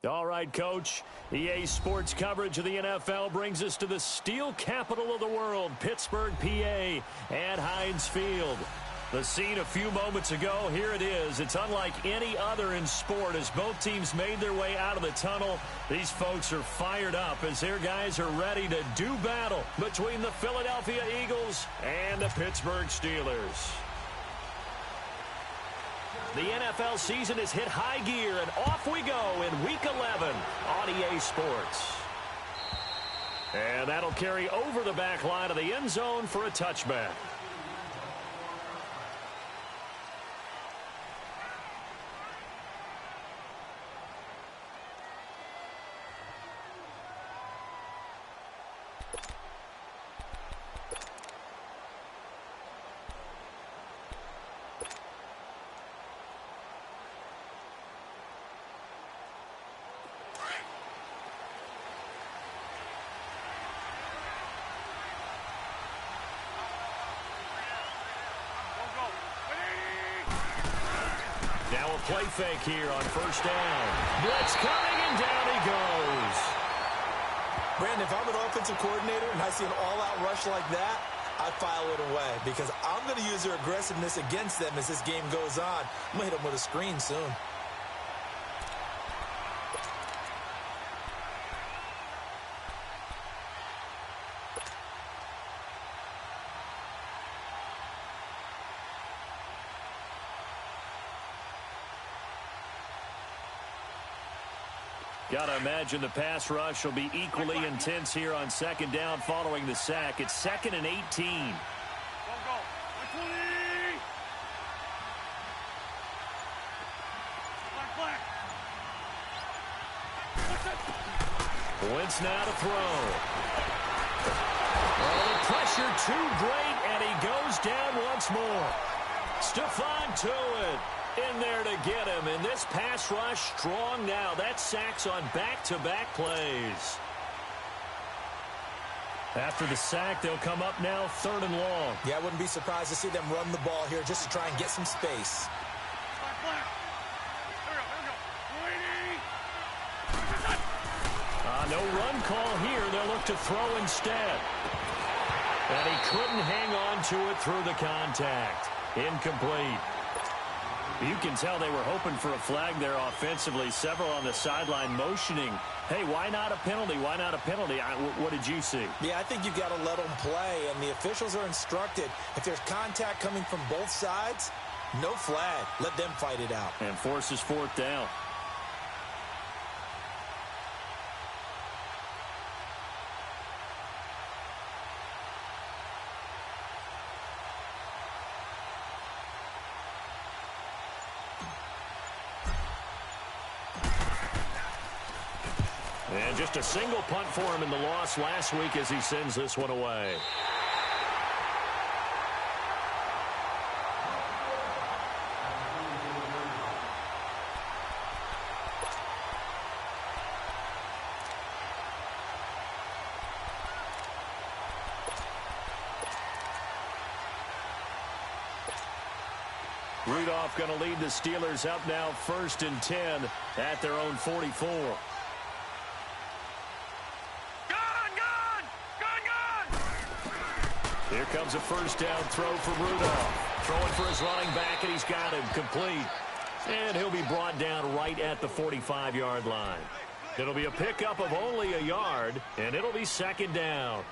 All right, Coach. EA Sports coverage of the NFL brings us to the steel capital of the world, Pittsburgh, PA, at Heinz Field. The scene a few moments ago, here it is. It's unlike any other in sport as both teams made their way out of the tunnel. These folks are fired up as their guys are ready to do battle between the Philadelphia Eagles and the Pittsburgh Steelers. The NFL season has hit high gear, and off we go in Week 11 on EA Sports. And that'll carry over the back line of the end zone for a touchback. Now a play fake here on first down. Blitz coming, and down he goes. Brandon, if I'm an offensive coordinator and I see an all-out rush like that, I file it away because I'm going to use their aggressiveness against them as this game goes on. I'm going to hit them with a screen soon. Got to imagine the pass rush will be equally intense here on second down following the sack. It's 2nd and 18. Wentz now to throw. Oh, the pressure too great, and he goes down once more. Stephon Tuitt in there to get him, and this pass rush strong now. That's sacks on back-to-back plays. After the sack, they'll come up now 3rd and long. Yeah, I wouldn't be surprised to see them run the ball here just to try and get some space. No run call here. They'll look to throw instead. And he couldn't hang on to it through the contact. Incomplete. You can tell they were hoping for a flag there offensively. Several on the sideline motioning. Hey, why not a penalty? Why not a penalty? What did you see? Yeah, I think you've got to let them play, and the officials are instructed. If there's contact coming from both sides, no flag. Let them fight it out. And forces 4th down. And just a single punt for him in the loss last week as he sends this one away. Rudolph going to lead the Steelers up now 1st and 10 at their own 44. Here comes a first down throw for Rudolph. Throwing for his running back, and he's got him complete. And he'll be brought down right at the 45-yard line. It'll be a pickup of only a yard, and it'll be 2nd down.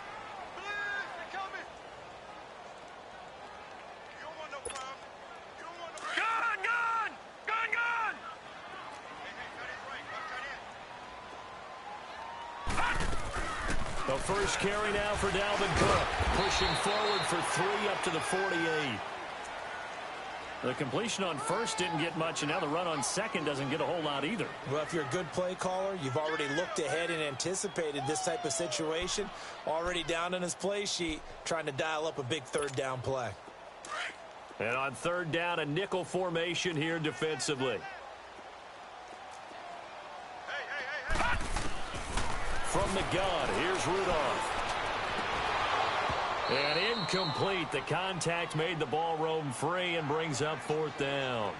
The first carry now for Dalvin Cook. Pushing forward for 3 up to the 48. The completion on first didn't get much, and now the run on second doesn't get a whole lot either. Well, if you're a good play caller, you've already looked ahead and anticipated this type of situation. Already down in his play sheet, trying to dial up a big 3rd down play. And on 3rd down, a nickel formation here defensively. From the gun, here's Rudolph. And incomplete. The contact made the ball roam free and brings up 4th down.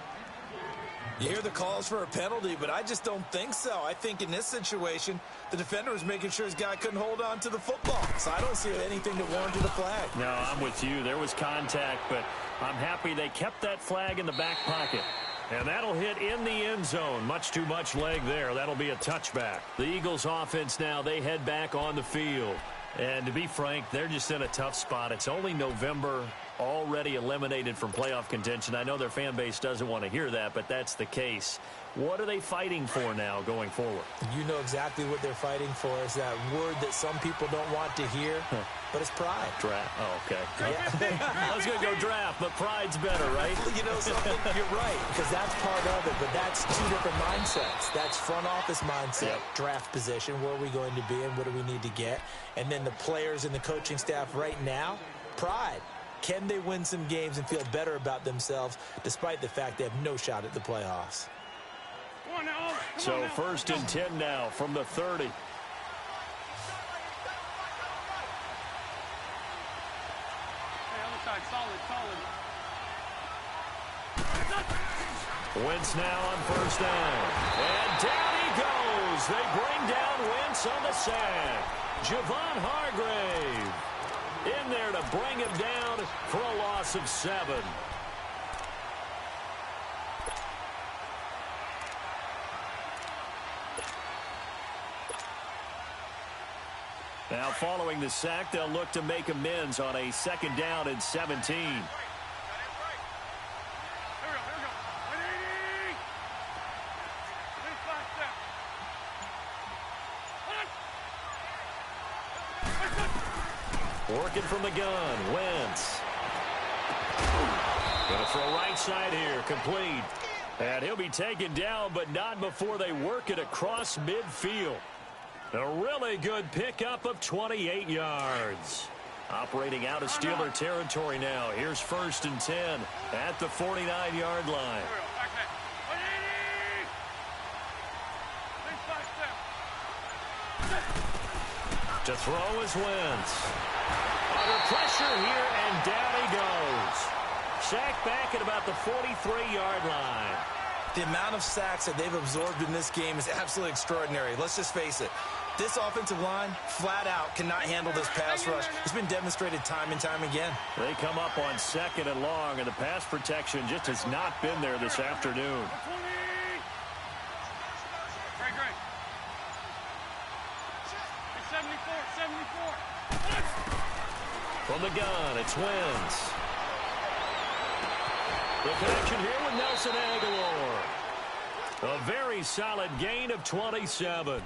You hear the calls for a penalty, but I just don't think so. I think in this situation, the defender was making sure his guy couldn't hold on to the football. So I don't see anything that warranted a flag. No, I'm with you. There was contact, but I'm happy they kept that flag in the back pocket. And that'll hit in the end zone. Much too much leg there. That'll be a touchback. The Eagles offense now, they head back on the field. And to be frank, they're just in a tough spot. It's only November, already eliminated from playoff contention. I know their fan base doesn't want to hear that, but that's the case. What are they fighting for now going forward? You know exactly what they're fighting for. Is that word that some people don't want to hear, but it's pride. Draft. Oh, okay. Yeah. I was going to go draft, but pride's better, right? You know something? You're right, because that's part of it, but that's two different mindsets. That's front office mindset, draft position, where are we going to be and what do we need to get? And then the players and the coaching staff right now, pride. Can they win some games and feel better about themselves despite the fact they have no shot at the playoffs? So 1st and 10 now from the 30. Wentz now on 1st down. And down he goes. They bring down Wentz on the sack. Javon Hargrave in there to bring him down for a loss of 7. Now following the sack, they'll look to make amends on a 2nd down and 17. Working from the gun, Wentz. Going to throw right side here, complete. And he'll be taken down, but not before they work it across midfield. A really good pickup of 28 yards. Operating out of Steeler territory now. Here's 1st and 10 at the 49-yard line. To throw is Wentz. Under pressure here, and down he goes. Sacked back at about the 43-yard line. The amount of sacks that they've absorbed in this game is absolutely extraordinary. Let's just face it. This offensive line, flat out, cannot handle this pass rush. It's been demonstrated time and time again. They come up on 2nd and long, and the pass protection just has not been there this afternoon. From the gun, it's Wentz. The connection here with Nelson Aguilar. A very solid gain of 27.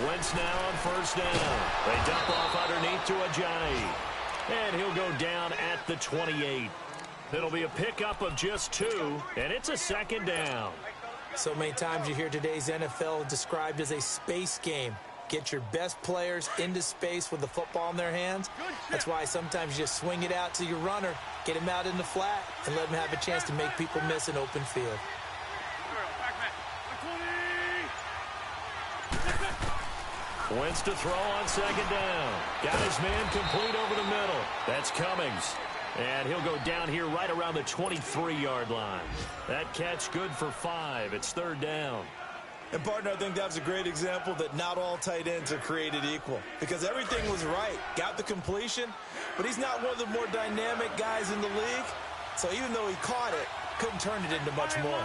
Wentz now on 1st down. They dump off underneath to Ajayi. And he'll go down at the 28. It'll be a pickup of just 2, and it's a 2nd down. So many times you hear today's NFL described as a space game. Get your best players into space with the football in their hands. That's why sometimes you just swing it out to your runner, get him out in the flat, and let him have a chance to make people miss an open field. Wentz to throw on 2nd down. Got his man complete over the middle. That's Cummings. And he'll go down here right around the 23-yard line. That catch good for 5. It's 3rd down. And, partner, I think that was a great example that not all tight ends are created equal. Because everything was right. Got the completion, but he's not one of the more dynamic guys in the league. So even though he caught it, couldn't turn it into much more.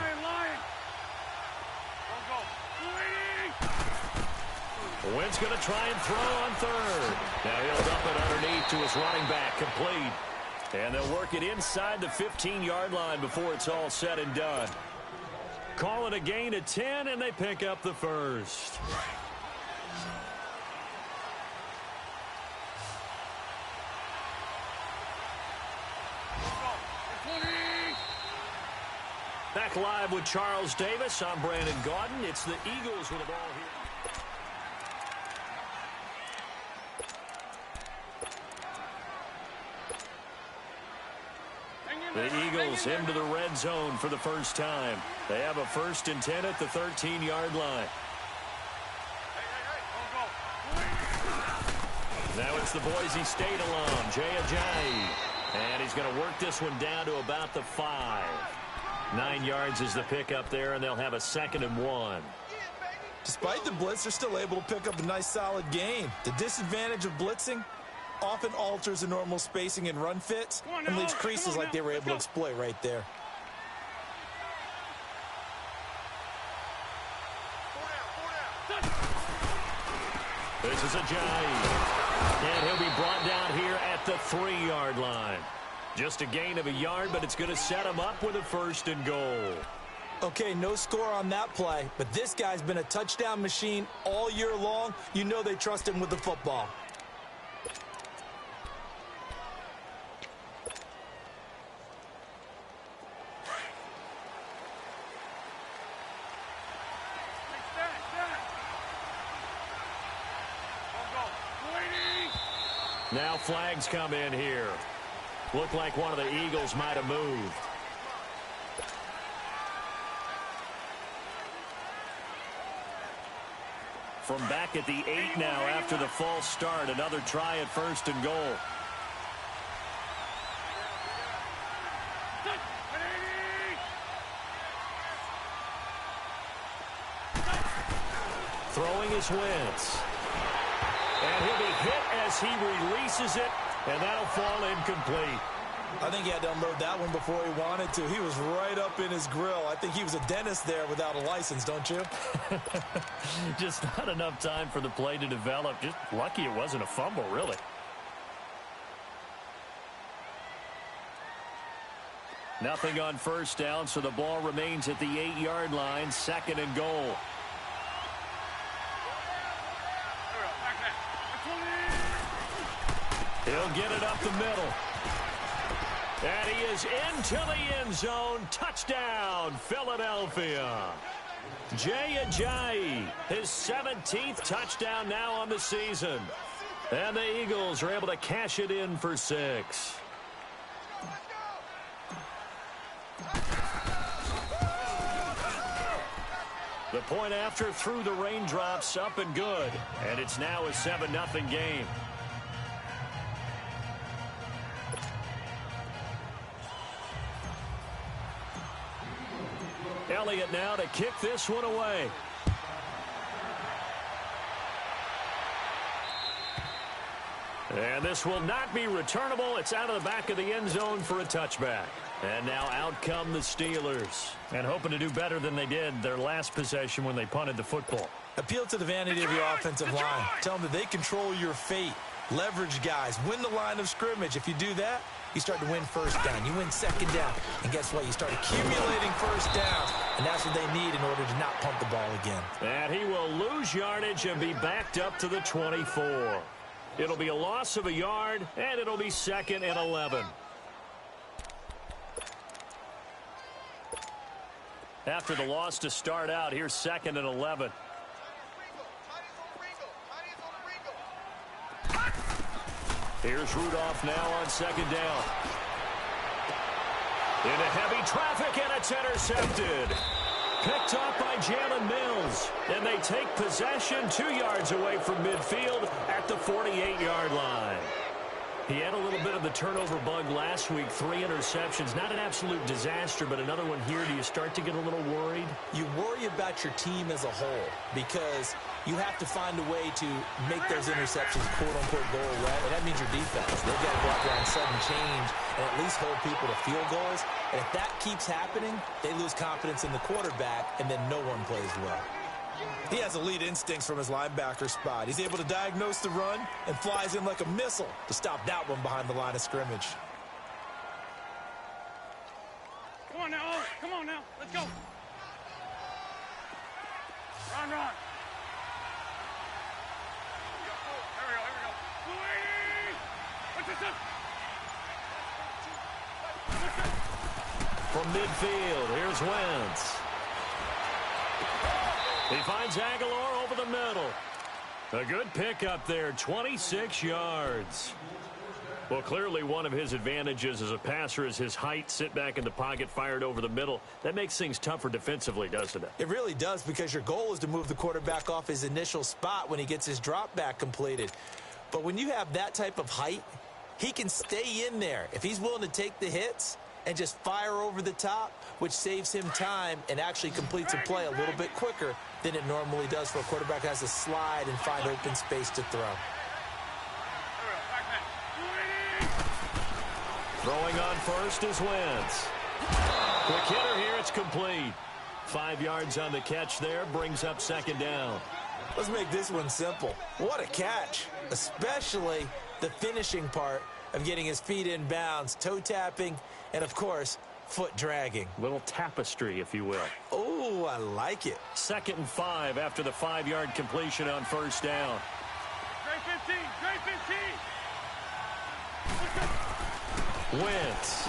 Wentz going to try and throw on 3rd. Now he'll dump it underneath to his running back, complete. And they'll work it inside the 15-yard line before it's all said and done. Call it a gain of 10, and they pick up the 1st. Back live with Charles Davis. I'm Brandon Gaudin. It's the Eagles with the ball here. The Eagles into the red zone for the first time. They have a 1st and 10 at the 13-yard line. Now it's the Boise State alum, Jay Ajayi. And he's going to work this one down to about the 5. 9 yards is the pickup there, and they'll have a 2nd and 1. Despite the blitz, they're still able to pick up a nice, solid gain. The disadvantage of blitzing often alters the normal spacing and run fits and leaves creases like they were able to exploit right there. This is Ajayi. And he'll be brought down here at the 3-yard line. Just a gain of a yard, but it's going to set him up with a 1st and goal. Okay, no score on that play, but this guy's been a touchdown machine all year long. You know they trust him with the football. Now flags come in here. Looked like one of the Eagles might have moved. From back at the 8 now after the false start, another try at 1st and goal. Throwing is Wentz. And he'll be hit as he releases it, and that'll fall incomplete. I think he had to unload that one before he wanted to. He was right up in his grill. I think he was a dentist there without a license, don't you? Just not enough time for the play to develop. Just lucky it wasn't a fumble, really. Nothing on 1st down, so the ball remains at the 8-yard line, 2nd and goal. He'll get it up the middle. And he is into the end zone. Touchdown, Philadelphia. Jay Ajayi, his 17th touchdown now on the season. And the Eagles are able to cash it in for 6. The point after through the raindrops, up and good. And it's now a 7-0 game. Elliott now to kick this one away. And this will not be returnable. It's out of the back of the end zone for a touchback. And now out come the Steelers. And hoping to do better than they did their last possession when they punted the football. Appeal to the vanity of your offensive line. Tell them that they control your fate. Leverage guys. Win the line of scrimmage. If you do that, you start to win 1st down. You win 2nd down. And guess what? You start accumulating 1st downs. And that's what they need in order to not punt the ball again. And he will lose yardage and be backed up to the 24. It'll be a loss of a yard, and it'll be 2nd and 11. After the loss to start out, here's 2nd and 11. Here's Rudolph now on 2nd down. Into heavy traffic, and it's intercepted. Picked up by Jalen Mills. And they take possession 2 yards away from midfield at the 48-yard line. He had a little bit of the turnover bug last week, 3 interceptions. Not an absolute disaster, but another one here. Do you start to get a little worried? You worry about your team as a whole because you have to find a way to make those interceptions, quote-unquote, go away. And that means your defense. They've got to go out there and sudden change and at least hold people to field goals. And if that keeps happening, they lose confidence in the quarterback, and then no one plays well. He has elite instincts from his linebacker spot. He's able to diagnose the run and flies in like a missile to stop that one behind the line of scrimmage. Come on now, come on now, let's go. Run, run. Here we go. What's this up? From midfield, here's Wentz. He finds Aguilar over the middle. A good pickup there, 26 yards. Well, clearly one of his advantages as a passer is his height. Sit back in the pocket, fired over the middle. That makes things tougher defensively, doesn't it? It really does, because your goal is to move the quarterback off his initial spot when he gets his drop back completed. But when you have that type of height, he can stay in there if he's willing to take the hits and just fire over the top, which saves him time and actually completes a play a little bit quicker than it normally does for a quarterback who has to slide and find open space to throw. Throwing on first is Wentz. Quick hitter here, it's complete. 5 yards on the catch there, brings up second down. Let's make this one simple. What a catch, especially the finishing part of getting his feet in bounds, toe tapping, and of course, foot dragging. Little tapestry, if you will. Oh, I like it. 2nd and 5 after the 5-yard completion on first down. Straight 15, straight 15. Wentz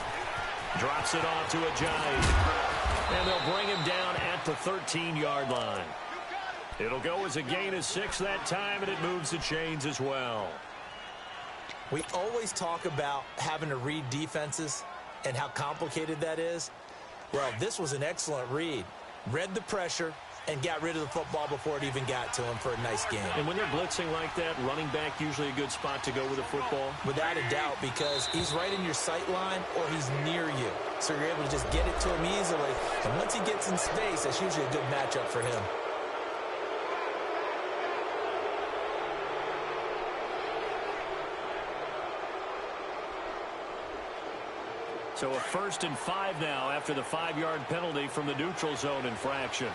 drops it off to Ajayi, and they'll bring him down at the 13-yard line. It'll go as a gain of 6 that time, and it moves the chains as well. We always talk about having to read defenses and how complicated that is. Well, this was an excellent read. Read the pressure and got rid of the football before it even got to him for a nice game. And when they're blitzing like that, running back usually a good spot to go with the football? Without a doubt, because he's right in your sight line or he's near you. So you're able to just get it to him easily. And once he gets in space, that's usually a good matchup for him. So a 1st and 5 now after the 5-yard penalty from the neutral zone infraction.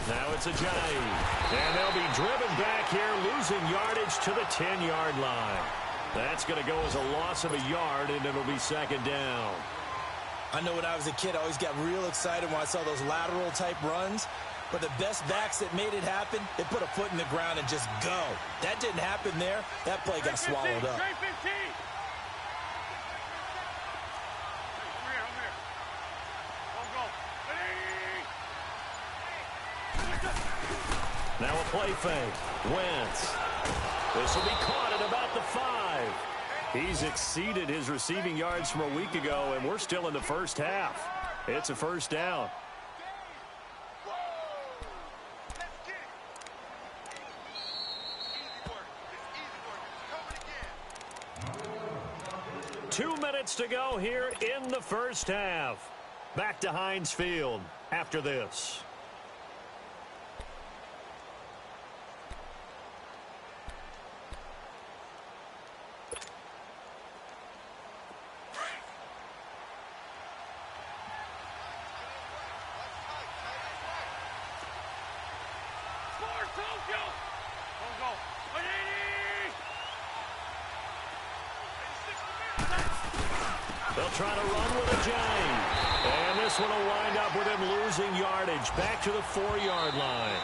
Now it's Ajayi. And they'll be driven back here, losing yardage to the 10-yard line. That's going to go as a loss of a yard, and it'll be second down. I know when I was a kid, I always got real excited when I saw those lateral-type runs. But the best backs that made it happen, they put a foot in the ground and just go. That didn't happen there. That play got swallowed up. Straight 15. Over here. Go. Now a play fake. Wentz. This will be caught at about the 5. He's exceeded his receiving yards from a week ago, and we're still in the first half. It's a first down. 2 minutes to go here in the first half. Back to Heinz Field after this. They'll try to run with Ajayi. And this one will wind up with him losing yardage back to the 4-yard line.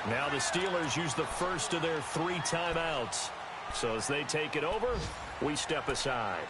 Now the Steelers use the first of their 3 timeouts. So as they take it over, we step aside.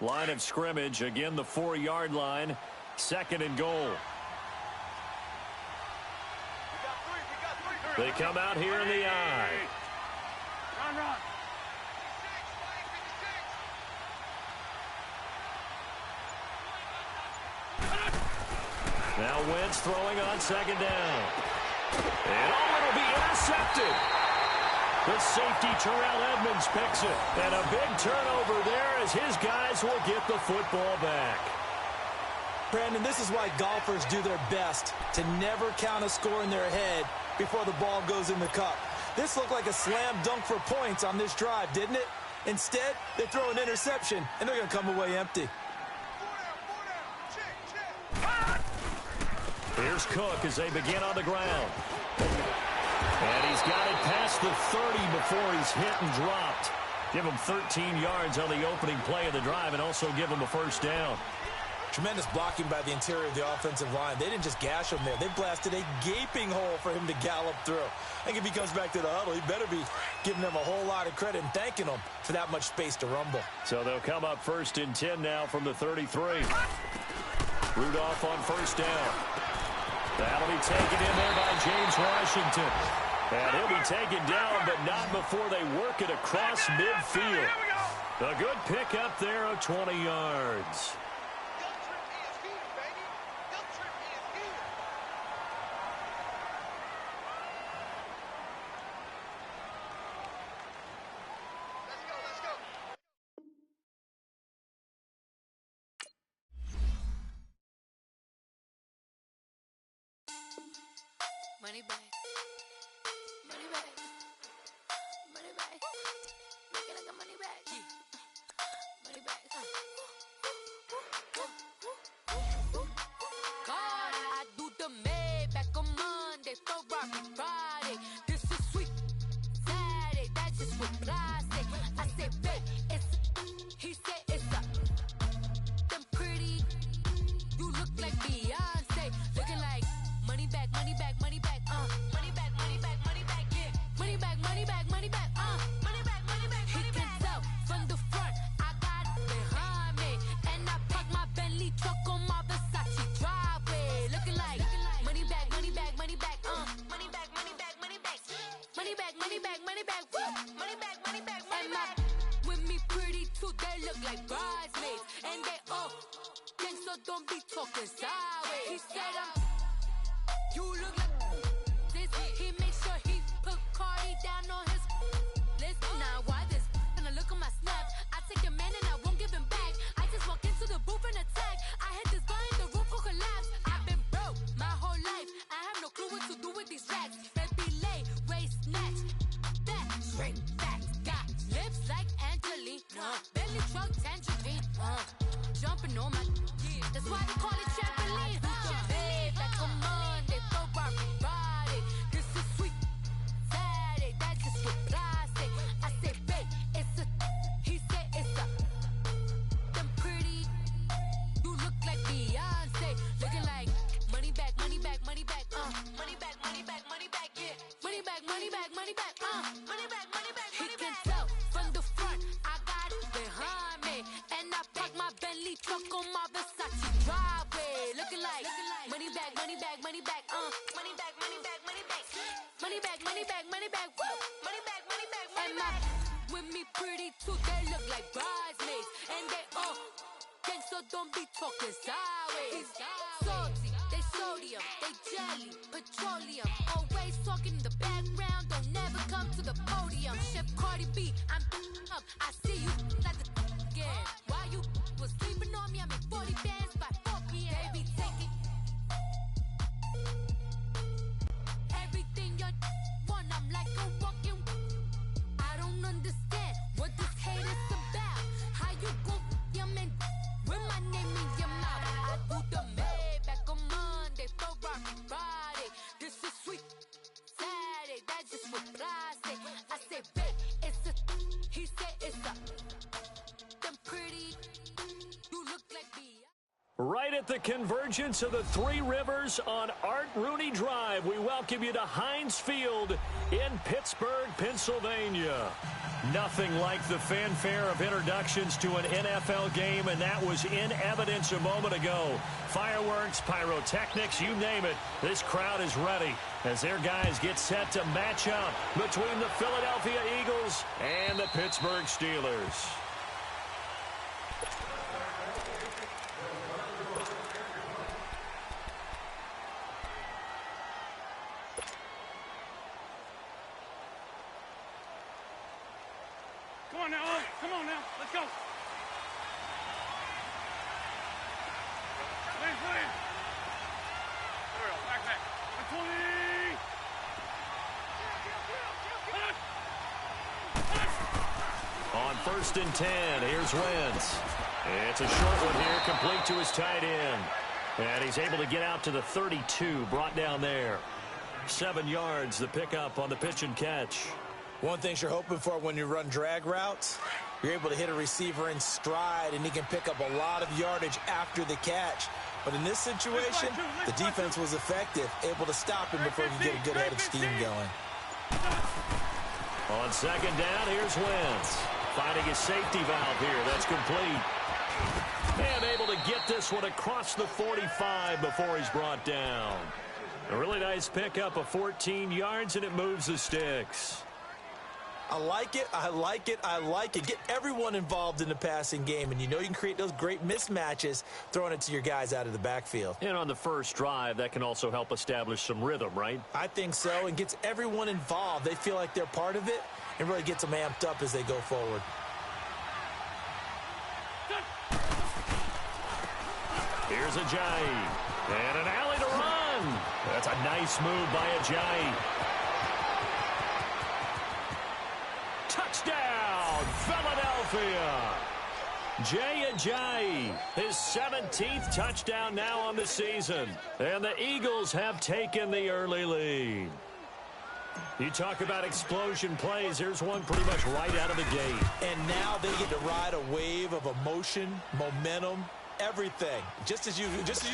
Line of scrimmage, again the 4-yard line, 2nd and goal. They come out here in the I. Run. Now Wentz throwing on 2nd down. And it'll be intercepted. The safety, Terrell Edmonds, picks it. And a big turnover there as his guys will get the football back. Brandon, this is why golfers do their best to never count a score in their head before the ball goes in the cup. This looked like a slam dunk for points on this drive, didn't it? Instead, they throw an interception, and they're going to come away empty. Here's Cook as they begin on the ground. And he's got it past the 30 before he's hit and dropped. Give him 13 yards on the opening play of the drive and also give him a first down. Tremendous blocking by the interior of the offensive line. They didn't just gash him there. They blasted a gaping hole for him to gallop through. I think if he comes back to the huddle, he better be giving them a whole lot of credit and thanking them for that much space to rumble. So they'll come up 1st and 10 now from the 33. Rudolph on first down. That'll be taken in there by James Washington. And he'll be taken down, but not before they work it across midfield. A good pickup there of 20 yards. Money back. Money back. Money back. Make it like a money back. Money back. God, I do the Maybach on Monday, Ferrari Friday. This is sweet Saturday. That's just what I say. I say, babe, it's he said it's a them pretty. You look like Beyonce, looking like money back, money back, money back. Money back, money back, money back, yeah. Money back, money back, money back, money back, money back, money back. He can tell from the front, I got it behind me. And I park my Bentley truck on my Versace driveway. Looking like money back, money back, money back, money back, money back, money back. Money back, money back, money back, woo. Money back, money back, money back. With me pretty too, they look like bridesmaids. And they all think so, don't be talking sideways. He said you look like this. He makes sure he put Cardi down on his list. Now why this? Gonna look at my snap. I take your man and I won't give him back. I just walk into the booth and attack. I hit this guy in the roof will collapse. I've been broke my whole life. I have no clue what to do with these racks. Baby lay, waist snatch, that straight back. Got lips like Angelina, belly truck tangerine. Jumping on my, that's why they call it trampoline. Babe, back on Monday, Ferrari Friday. This is sweet Saturday, that's just what I say. I say, babe, it's a, he said it's a, them pretty, you look like Beyonce, looking like money back, money back, money back, money back, money back, money back, yeah. Money back, money back, money back, money back, money back, money back. He can tell from the front, I got it behind me, and I park my Bentley truck on my Versace driveway. Looking like money back, money back, money back, money back, money back, money back, money back, money back, money back, woo. Money back, money back, money back. With me pretty too, they look like bridesmaids, and they all think so, don't be talking sideways. Salty, they sodium, they jelly, petroleum. Always talking in the background, don't never come to the podium. Chef Cardi B, I'm up, I see you like the again. Why you was sleeping on me? I'm in 40 bands by 4 p.m. They be taking everything you want. I'm like a walking. I don't understand what this hate is about. How you go your man with my name in your mouth? I do the Maybach on Monday, Ferrari Friday. This is sweet Saturday, that's just what I say. I say, babe, it's a, he said it's a, them pretty, you look like me. Right at the convergence of the Three Rivers on Art Rooney Drive, we welcome you to Heinz Field in Pittsburgh, Pennsylvania. Nothing like the fanfare of introductions to an NFL game, and that was in evidence a moment ago. Fireworks, pyrotechnics, you name it, this crowd is ready as their guys get set to match up between the Philadelphia Eagles and the Pittsburgh Steelers. Come on now, Owen. Come on now. Let's go. Please, please. There we go. Back, back. 120. On 1st and 10, here's Wentz. It's a short one here, complete to his tight end. And he's able to get out to the 32, brought down there. 7 yards, the pickup on the pitch and catch. One thing you're hoping for when you run drag routes, you're able to hit a receiver in stride, and he can pick up a lot of yardage after the catch. But in this situation, the defense was effective, able to stop him before he could get a good head of steam going. On second down, here's Wentz. Finding his safety valve here. That's complete. And able to get this one across the 45 before he's brought down. A really nice pickup of 14 yards, and it moves the sticks. I like it, I like it, I like it. Get everyone involved in the passing game, and you know you can create those great mismatches throwing it to your guys out of the backfield. And on the first drive, that can also help establish some rhythm, right? I think so, and gets everyone involved. They feel like they're part of it, and really gets them amped up as they go forward. Here's Ajayi. And an alley to run. That's a nice move by Ajayi. Touchdown, Philadelphia. Jay Ajayi, his 17th touchdown now on the season. And the Eagles have taken the early lead. You talk about explosion plays. Here's one pretty much right out of the gate. And now they get to ride a wave of emotion, momentum, everything. Just as you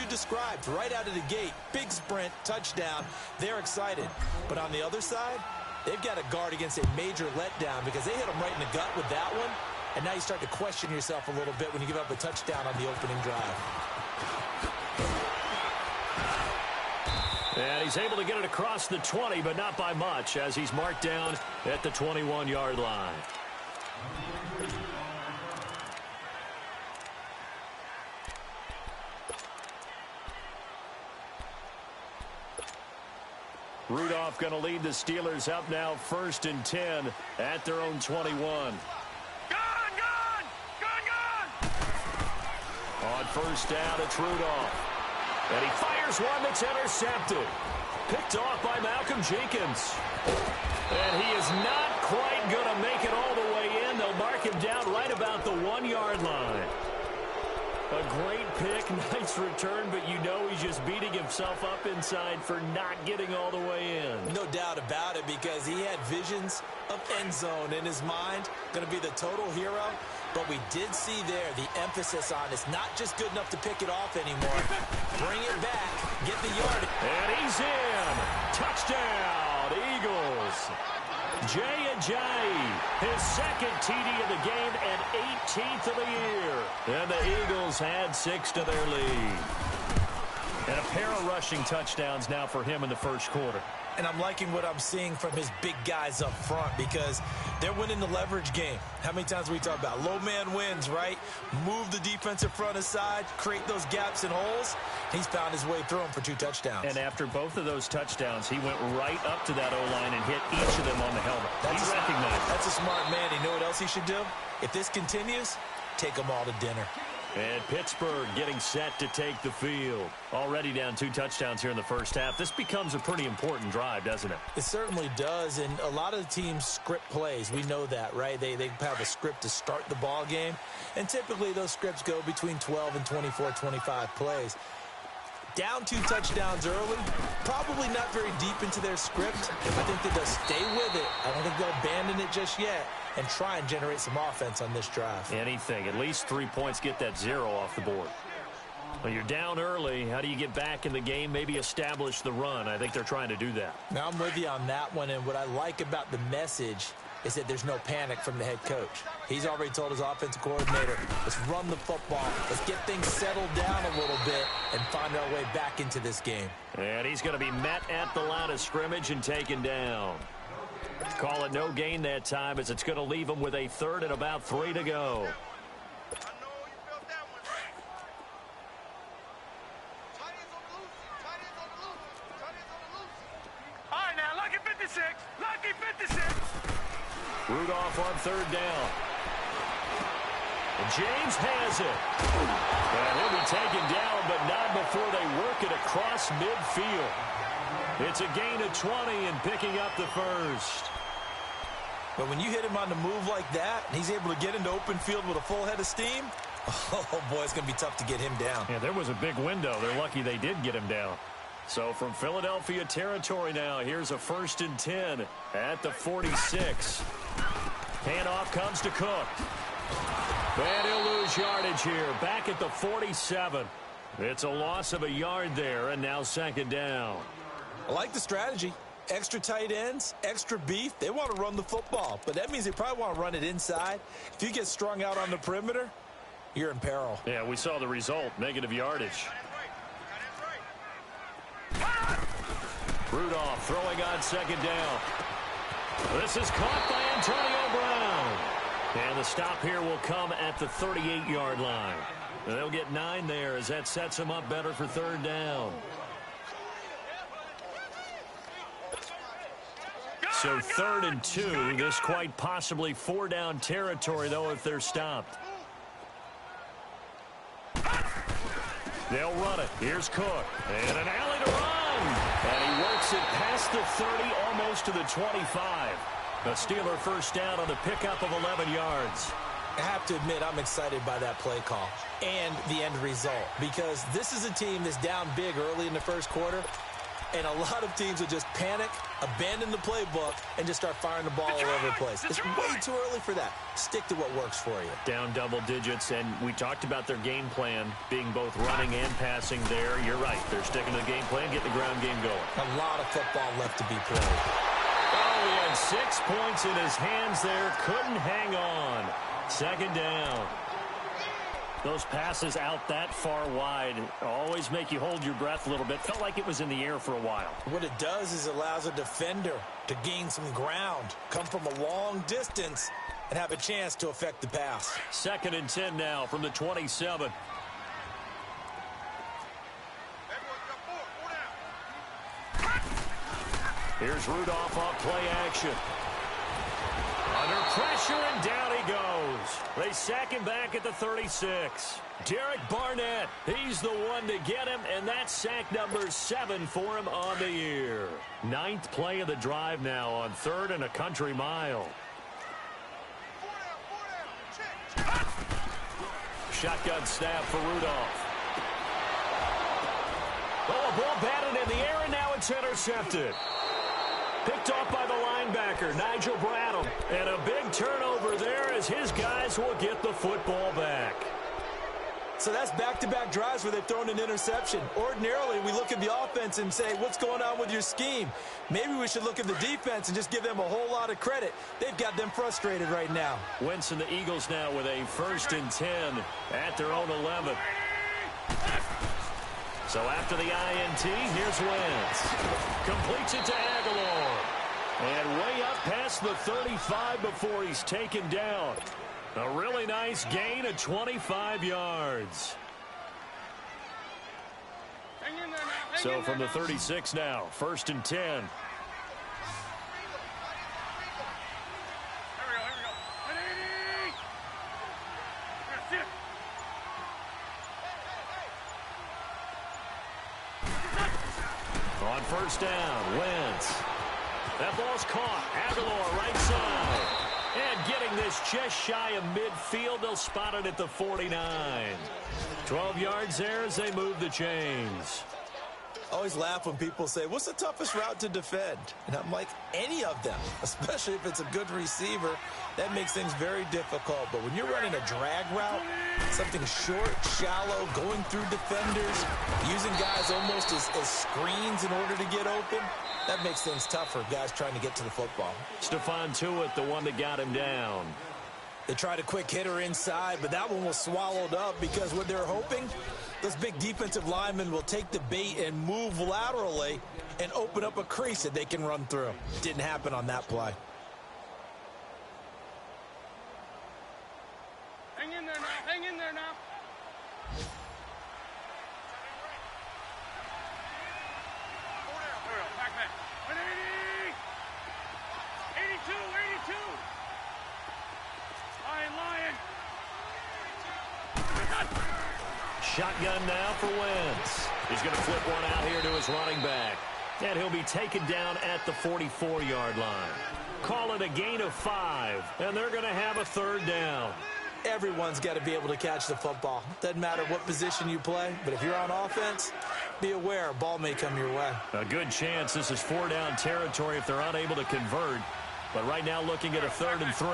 described, right out of the gate. Big sprint, touchdown. They're excited. But on the other side, they've got to guard against a major letdown because they hit them right in the gut with that one. And now you start to question yourself a little bit when you give up a touchdown on the opening drive. And he's able to get it across the 20, but not by much, as he's marked down at the 21-yard line. Rudolph going to lead the Steelers up now 1st and 10 at their own 21. On first down, it's Rudolph. And he fires one that's intercepted. Picked off by Malcolm Jenkins. And he is not quite going to make it all the way in. They'll mark him down right about the 1-yard line. A great pick, nice return, but you know he's just beating himself up inside for not getting all the way in. No doubt about it, because he had visions of end zone in his mind. Going to be the total hero. But we did see there the emphasis on it's not just good enough to pick it off anymore. Bring it back, get the yard. And he's in. Touchdown, Eagles. Jay Ajayi, his second TD of the game and 18th of the year. And the Eagles had 6 to their lead. And a pair of rushing touchdowns now for him in the first quarter. And I'm liking what I'm seeing from his big guys up front because they're winning the leverage game. How many times we talk about low man wins, right? Move the defensive front aside, create those gaps and holes. He's found his way through them for 2 touchdowns. And after both of those touchdowns, he went right up to that O-line and hit each of them on the helmet. He recognized it. That's a smart man. You know what else he should do? If this continues, take them all to dinner. And Pittsburgh getting set to take the field. Already down 2 touchdowns here in the first half. This becomes a pretty important drive, doesn't it? It certainly does, and a lot of the teams script plays. We know that, right? They have a script to start the ball game, and typically those scripts go between 12 and 24, 25 plays. Down 2 touchdowns early, probably not very deep into their script. I think that they'll stay with it. I don't think they'll abandon it just yet and try and generate some offense on this drive. Anything. At least 3 points, get that 0 off the board. Well, you're down early. How do you get back in the game? Maybe establish the run. I think they're trying to do that. Now, I'm with you on that one, and what I like about the message is that there's no panic from the head coach. He's already told his offensive coordinator, let's run the football. Let's get things settled down a little bit and find our way back into this game. And he's going to be met at the line of scrimmage and taken down. Call it no gain that time as it's going to leave him with a 3rd and about 3 to go. All right, now, lucky 56. Lucky 56. Rudolph on 3rd down. And James has it. And he'll be taken down, but not before they work it across midfield. It's a gain of 20 and picking up the first. But when you hit him on the move like that, and he's able to get into open field with a full head of steam, oh, boy, it's going to be tough to get him down. Yeah, there was a big window. They're lucky they did get him down. So from Philadelphia territory now, here's a 1st and 10 at the 46. Handoff comes to Cook. And he'll lose yardage here, back at the 47. It's a loss of a yard there, and now 2nd down. I like the strategy. Extra tight ends, extra beef. They want to run the football, but that means they probably want to run it inside. If you get strung out on the perimeter, you're in peril. Yeah, we saw the result, negative yardage. Rudolph throwing on 2nd down. This is caught by Antonio Brown. And the stop here will come at the 38-yard line. And they'll get 9 there as that sets them up better for 3rd down. So 3rd and 2. This quite possibly 4-down territory, though, if they're stopped. They'll run it. Here's Cook. And an alley to run. And he works it past the 30, almost to the 25. A Steeler 1st down on the pickup of 11 yards. I have to admit, I'm excited by that play call and the end result, because this is a team that's down big early in the 1st quarter, and a lot of teams will just panic, abandon the playbook, and just start firing the ball all over the place. It's way too early for that. Stick to what works for you. Down double digits, and we talked about their game plan being both running and passing there. You're right. They're sticking to the game plan, getting the ground game going. A lot of football left to be played. Oh, he had 6 points in his hands there. Couldn't hang on. 2nd down. Those passes out that far wide always make you hold your breath a little bit. Felt like it was in the air for a while. What it does is it allows a defender to gain some ground, come from a long distance, and have a chance to affect the pass. 2nd and 10 now from the 27. Here's Rudolph off play action. Under pressure, and down he goes. They sack him back at the 36. Derek Barnett, he's the one to get him, and that's sack number 7 for him on the year. 9th play of the drive now on 3rd and a country mile. Shotgun snap for Rudolph. Oh, a ball batted in the air, and now it's intercepted. Picked off by the linebacker, Nigel Bradham. And a big turnover there as his guys will get the football back. So that's back-to-back drives where they've thrown an interception. Ordinarily, we look at the offense and say, what's going on with your scheme? Maybe we should look at the defense and just give them a whole lot of credit. They've got them frustrated right now. Wentz and the Eagles now with a 1st and 10 at their own 11. So after the INT, here's Wentz. Completes it to Aguilar. And way up past the 35 before he's taken down. A really nice gain of 25 yards. So from the 36 now, 1st and 10. Here we go. Ready? Here, sit. On 1st down, Wentz. That ball's caught. Aguilar right side. And getting this just shy of midfield, they'll spot it at the 49. 12 yards there as they move the chains. I always laugh when people say, what's the toughest route to defend? And I'm like, any of them, especially if it's a good receiver. That makes things very difficult. But when you're running a drag route, something short, shallow, going through defenders, using guys almost as screens in order to get open, that makes things tough for guys trying to get to the football. Stephon Tuitt, the one that got him down. They tried a quick hitter inside, but that one was swallowed up because what they're hoping, those big defensive linemen will take the bait and move laterally and open up a crease that they can run through. Didn't happen on that play. Hang in there now. Hang in there now. Back. 180. 82. Lion. Shotgun now for Wentz. He's going to flip one out here to his running back. And he'll be taken down at the 44-yard line. Call it a gain of 5, and they're going to have a 3rd down. Everyone's got to be able to catch the football. Doesn't matter what position you play, but if you're on offense, be aware. Ball may come your way. A good chance this is 4-down territory if they're unable to convert. But right now looking at a 3rd and 3.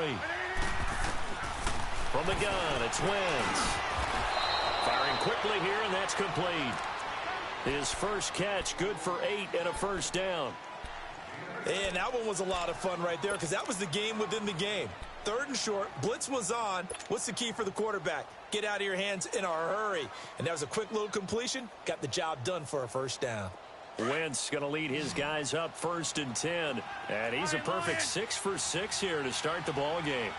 From the gun, it's Wentz. Firing quickly here, and that's complete. His first catch, good for 8 and a first down. And that one was a lot of fun right there because that was the game within the game. 3rd and short, blitz was on. What's the key for the quarterback? Get out of your hands in a hurry. And that was a quick little completion. Got the job done for a first down. Wentz going to lead his guys up 1st and 10. And he's a perfect 6 for 6 here to start the ball game.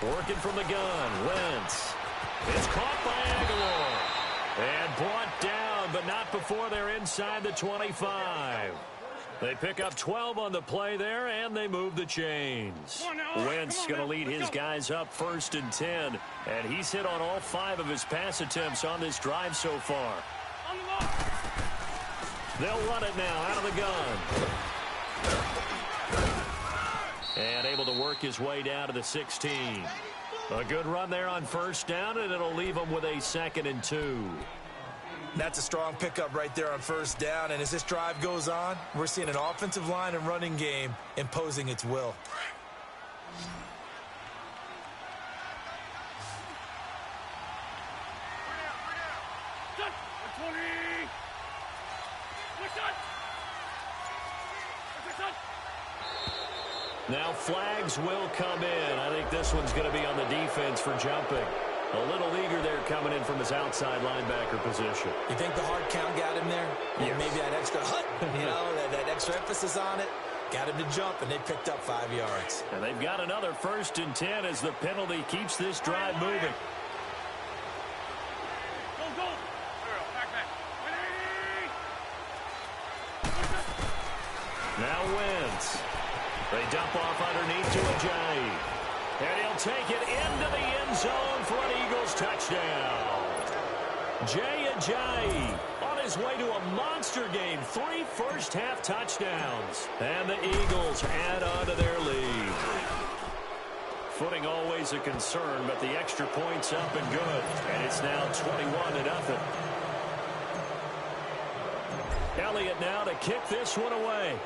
Working from the gun, Wentz. It's caught by Aguilar. And brought down, but not before they're inside the 25. They pick up 12 on the play there, and they move the chains. Wentz going to lead his guys up 1st and 10, and he's hit on all 5 of his pass attempts on this drive so far. They'll run it now out of the gun. And able to work his way down to the 16. A good run there on 1st down, and it'll leave him with a 2nd and 2. That's a strong pickup right there on 1st down. And as this drive goes on, we're seeing an offensive line and running game imposing its will. Now flags will come in. I think this one's going to be on the defense for jumping. A little eager there coming in from his outside linebacker position. You think the hard count got him there? Yes. Maybe that extra hut, that extra emphasis on it. Got him to jump, and they picked up 5 yards. And they've got another 1st and 10 as the penalty keeps this drive moving. Go. Back. Now Wentz. They dump off underneath to Ajayi. And he'll take it into the end zone for an Eagles touchdown. Jay Ajayi on his way to a monster game. 3 first-half touchdowns. And the Eagles add on to their lead. Footing always a concern, but the extra point's up and good. And it's now 21-0. Elliott now to kick this one away.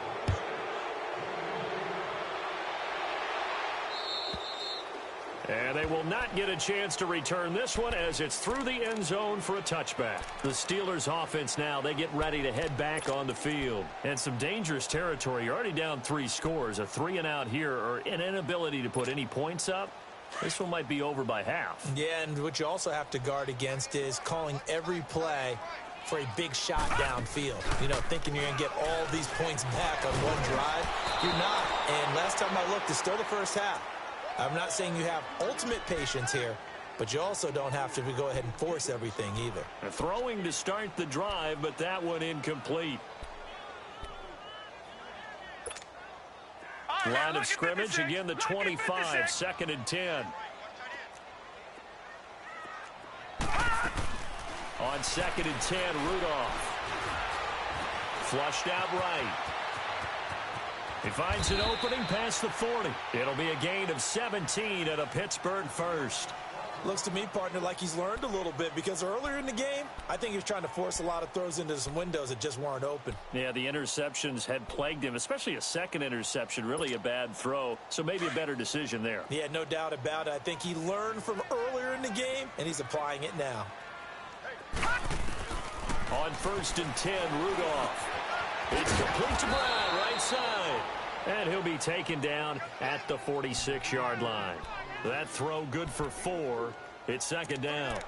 And they will not get a chance to return this one as it's through the end zone for a touchback. The Steelers offense now, they get ready to head back on the field. And some dangerous territory. You're already down 3 scores. A 3-and-out here or an inability to put any points up. This one might be over by half. Yeah, and what you also have to guard against is calling every play for a big shot downfield. Thinking you're going to get all these points back on one drive. You're not. And last time I looked, it's still the first half. I'm not saying you have ultimate patience here, but you also don't have to go ahead and force everything either. Throwing to start the drive, but that one incomplete. Line of scrimmage, again the 25, 2nd and 10. On 2nd and 10, Rudolph. Flushed out right. He finds an opening past the 40. It'll be a gain of 17 at a Pittsburgh first. Looks to me, partner, like he's learned a little bit because earlier in the game, I think he was trying to force a lot of throws into some windows that just weren't open. Yeah, the interceptions had plagued him, especially a second interception, really a bad throw. So maybe a better decision there. Yeah, no doubt about it. I think he learned from earlier in the game, and he's applying it now. On 1st and 10, Rudolph. It's complete to Brown, right side. And he'll be taken down at the 46-yard line. That throw good for 4. It's 2nd down.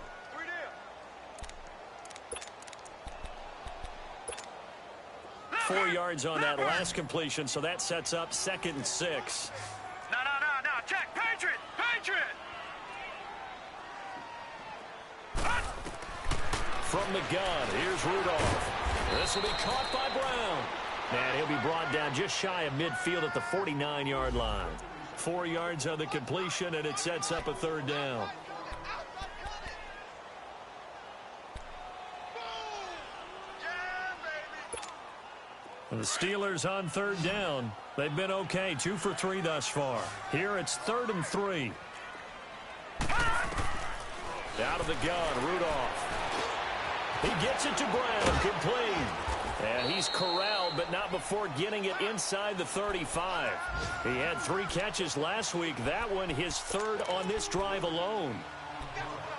4 yards on that last completion, so that sets up 2nd and 6. No. Check. Patriot. From the gun, here's Rudolph. This will be caught by Brown. And he'll be brought down just shy of midfield at the 49-yard line. 4 yards on the completion, and it sets up a 3rd down. And the Steelers on 3rd down. They've been okay, 2 for 3 thus far. Here it's 3rd and 3. Out of the gun, Rudolph. He gets it to Brown, complete. And he's corralled, but not before getting it inside the 35. He had 3 catches last week. That one, his third on this drive alone.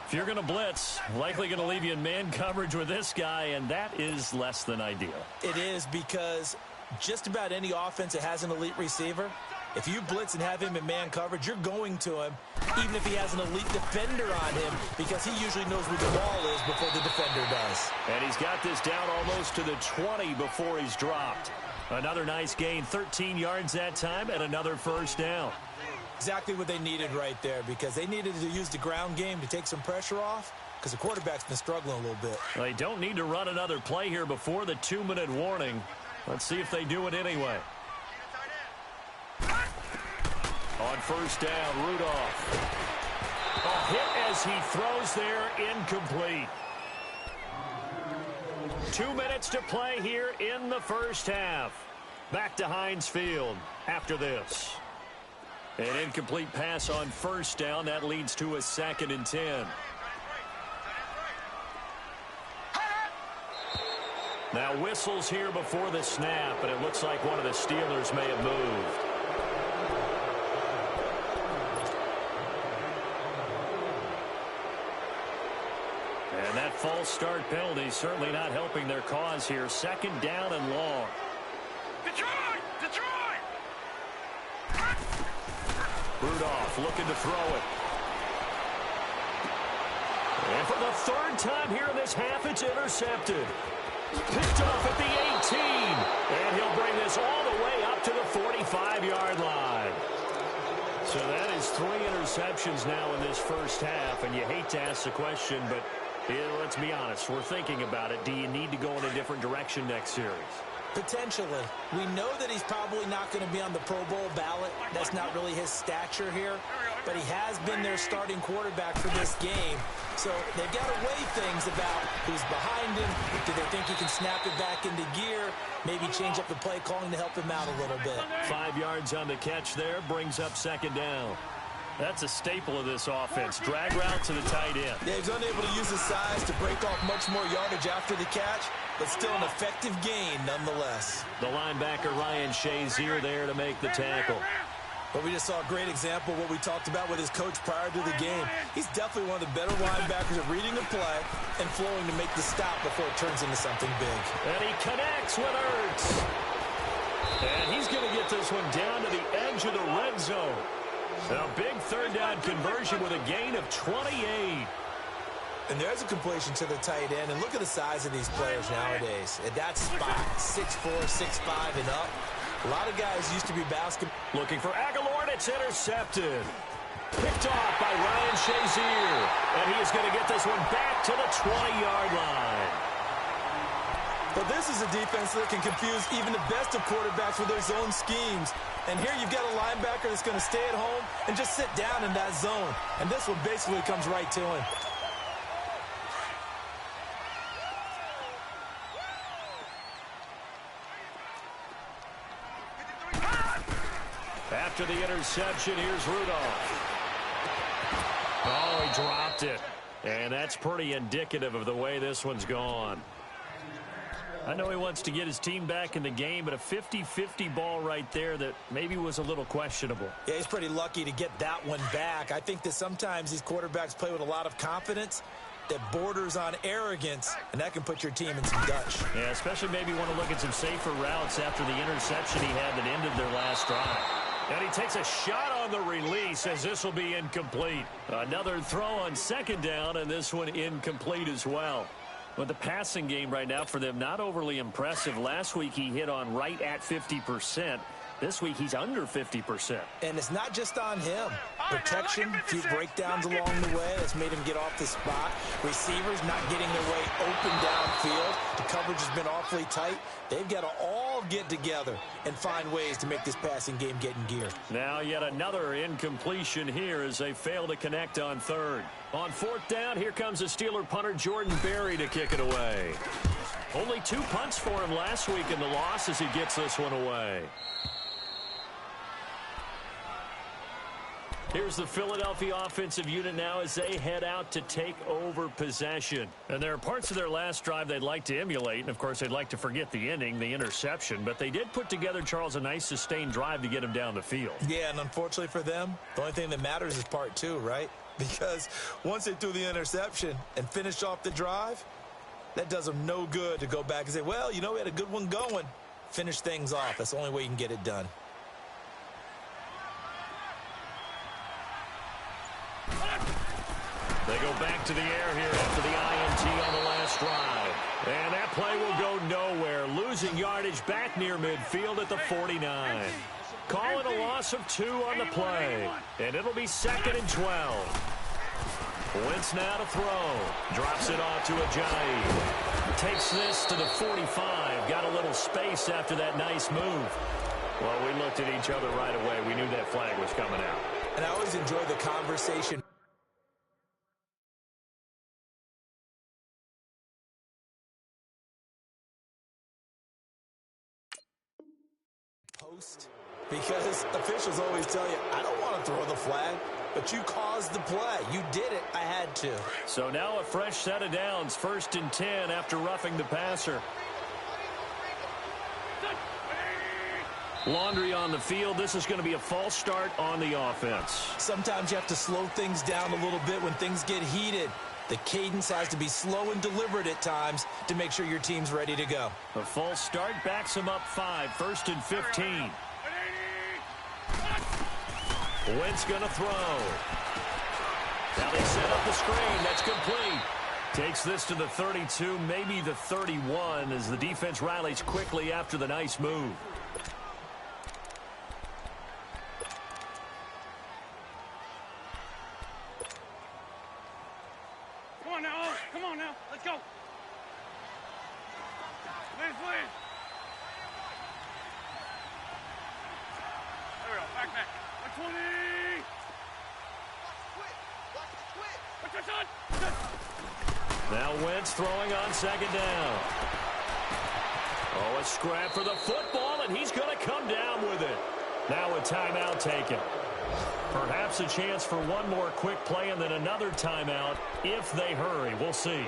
If you're going to blitz, likely going to leave you in man coverage with this guy, and that is less than ideal. It is, because just about any offense that has an elite receiver, if you blitz and have him in man coverage, you're going to him, even if he has an elite defender on him, because he usually knows where the ball is before the defender does. And he's got this down almost to the 20 before he's dropped. Another nice gain, 13 yards that time, and another first down. Exactly what they needed right there, because they needed to use the ground game to take some pressure off, because the quarterback's been struggling a little bit. Well, they don't need to run another play here before the 2-minute warning. Let's see if they do it anyway. On first down, Rudolph. A hit as he throws there, incomplete. 2 minutes to play here in the first half. Back to Heinz Field after this. An incomplete pass on first down. That leads to a 2nd and 10. Now whistles here before the snap, and it looks like one of the Steelers may have moved. And that false start penalty certainly not helping their cause here. 2nd down and long. Detroit! Detroit! Rudolph looking to throw it. And for the 3rd time here in this half, it's intercepted. Picked off at the 18. And he'll bring this all the way up to the 45-yard line. So that is 3 interceptions now in this first half. And you hate to ask the question, but let's be honest. We're thinking about it. Do you need to go in a different direction next series? Potentially. We know that he's probably not going to be on the Pro Bowl ballot. That's not really his stature here. But he has been their starting quarterback for this game. So they've got to weigh things about who's behind him. Do they think he can snap it back into gear? Maybe change up the play calling to help him out a little bit. 5 yards on the catch there. Brings up 2nd down. That's a staple of this offense. Drag route to the tight end. Yeah, he's unable to use his size to break off much more yardage after the catch, but still an effective gain nonetheless. The linebacker Ryan Shazier there to make the tackle. But we just saw a great example of what we talked about with his coach prior to the game. He's definitely one of the better linebackers at reading the play and flowing to make the stop before it turns into something big. And he connects with Ertz. And he's going to get this one down to the edge of the red zone. A big 3rd down conversion with a gain of 28. And there's a completion to the tight end. And look at the size of these players nowadays. At that spot, 6'4", 6'5", and up. A lot of guys used to be basketball. Looking for Aguilar, and it's intercepted. Picked off by Ryan Shazier. And he is going to get this one back to the 20-yard line. But this is a defense that can confuse even the best of quarterbacks with their zone schemes. And here you've got a linebacker that's going to stay at home and just sit down in that zone. And this one basically comes right to him. After the interception, here's Rudolph. Oh, he dropped it. And that's pretty indicative of the way this one's gone. I know he wants to get his team back in the game, but a 50-50 ball right there that maybe was a little questionable. Yeah, he's pretty lucky to get that one back. I think that sometimes these quarterbacks play with a lot of confidence that borders on arrogance, and that can put your team in some Dutch. Yeah, especially maybe want to look at some safer routes after the interception he had that ended their last drive. And he takes a shot on the release as this will be incomplete. Another throw on 2nd down, and this one incomplete as well. But the passing game right now for them, not overly impressive. Last week he hit on right at 50%. This week he's under 50%. And it's not just on him. Protection, a few breakdowns along the way that's made him get off the spot. Receivers not getting their way open downfield. The coverage has been awfully tight. They've got to all get together and find ways to make this passing game get in gear. Now yet another incompletion here as they fail to connect on 3rd. On 4th down, here comes the Steeler punter Jordan Berry to kick it away. Only 2 punts for him last week in the loss as he gets this one away. Here's the Philadelphia offensive unit now as they head out to take over possession. And there are parts of their last drive they'd like to emulate. And, of course, they'd like to forget the inning, the interception. But they did put together, Charles, a nice sustained drive to get them down the field. Yeah, and unfortunately for them, the only thing that matters is part two, right? Because once they threw the interception and finished off the drive, that does them no good to go back and say, well, you know, we had a good one going. Finish things off. That's the only way you can get it done. They go back to the air here after the INT on the last drive. And that play will go nowhere. Losing yardage back near midfield at the 49. Call it a loss of 2 on the play. And it'll be 2nd and 12. Wentz now to throw. Drops it off to Ajayi. Takes this to the 45. Got a little space after that nice move. Well, we looked at each other right away. We knew that flag was coming out. And I always enjoy the conversation. Post. Because officials always tell you, I don't want to throw the flag, but you caused the play. You did it. I had to. So now a fresh set of downs. 1st and 10 after roughing the passer. Laundry on the field. This is going to be a false start on the offense. Sometimes you have to slow things down a little bit when things get heated. The cadence has to be slow and deliberate at times to make sure your team's ready to go. A false start backs him up 5. 1st and 15. Wentz going to throw. Now they set up the screen. That's complete. Takes this to the 32, maybe the 31, as the defense rallies quickly after the nice move. Come on now. Come on now. Let's go. Please. There we go. Back. 120. Watch the shot. Now Wentz throwing on 2nd down. Oh, a scrap for the football, and he's going to come down with it. Now a timeout taken. Perhaps a chance for one more quick play and then another timeout if they hurry. We'll see.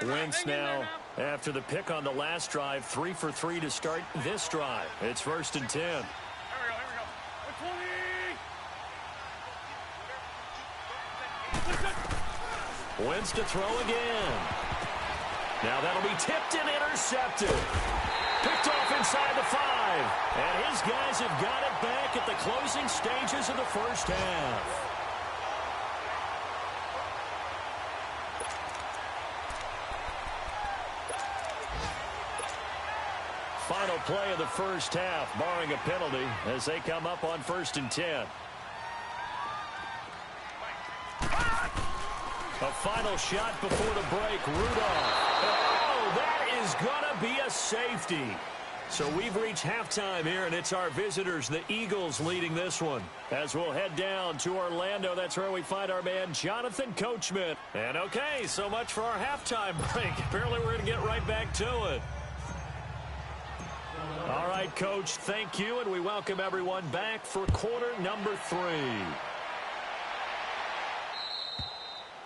Wentz now, after the pick on the last drive, 3 for 3 to start this drive. It's 1st and 10. Here we go. 120. Wentz to throw again. Now that'll be tipped and intercepted. Picked off inside the 5. And his guys have got it back at the closing stages of the first half. Final play of the first half, barring a penalty, as they come up on 1st and 10. A final shot before the break. Rudolph. Oh, that is going to be a safety. So we've reached halftime here, and it's our visitors, the Eagles, leading this one. As we'll head down to Orlando, that's where we find our man Jonathan Coachman. And okay, so much for our halftime break. Apparently we're going to get right back to it. All right, Coach, thank you, and we welcome everyone back for quarter number 3.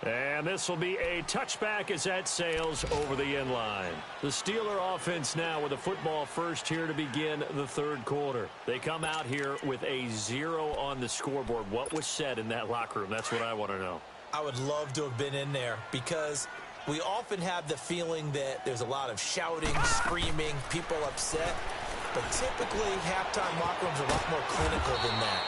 And this will be a touchback as that sails over the end line. The Steeler offense now with a football first here to begin the 3rd quarter. They come out here with a 0 on the scoreboard. What was said in that locker room? That's what I want to know. I would love to have been in there because we often have the feeling that there's a lot of shouting, screaming, people upset. But typically, halftime locker rooms are a lot more clinical than that.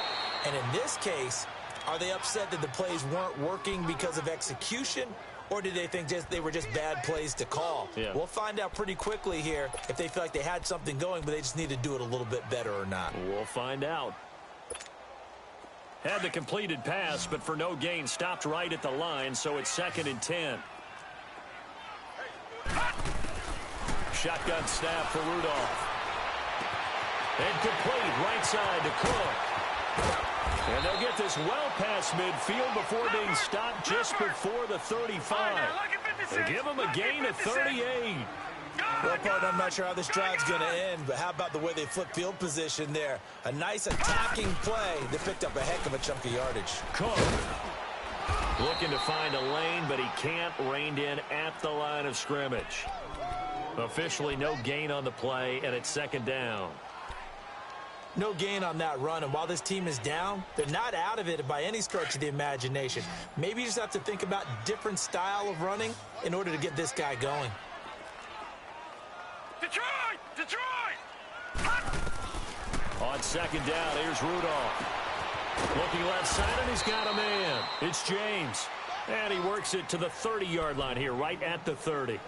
And in this case, are they upset that the plays weren't working because of execution, or did they think they were just bad plays to call? Yeah. We'll find out pretty quickly here if they feel like they had something going, but they just need to do it a little bit better or not. We'll find out. Had the completed pass, but for no gain, stopped right at the line, so it's 2nd and 10. Shotgun snap for Rudolph. And complete right side to Cook. And they'll get this well past midfield before being stopped just before the 35. They give them a gain of 38. Well, partner, I'm not sure how this drive's going to end, but how about the way they flip field position there? A nice attacking play that picked up a heck of a chunk of yardage. Cook looking to find a lane, but he can't. Reined in at the line of scrimmage. Officially no gain on the play, and it's second down. No gain on that run, and while this team is down, they're not out of it by any stretch of the imagination. Maybe you just have to think about different style of running in order to get this guy going. Detroit! Detroit! On second down, here's Rudolph. Looking left side, and he's got a man. It's James. And he works it to the 30-yard line here, right at the 30.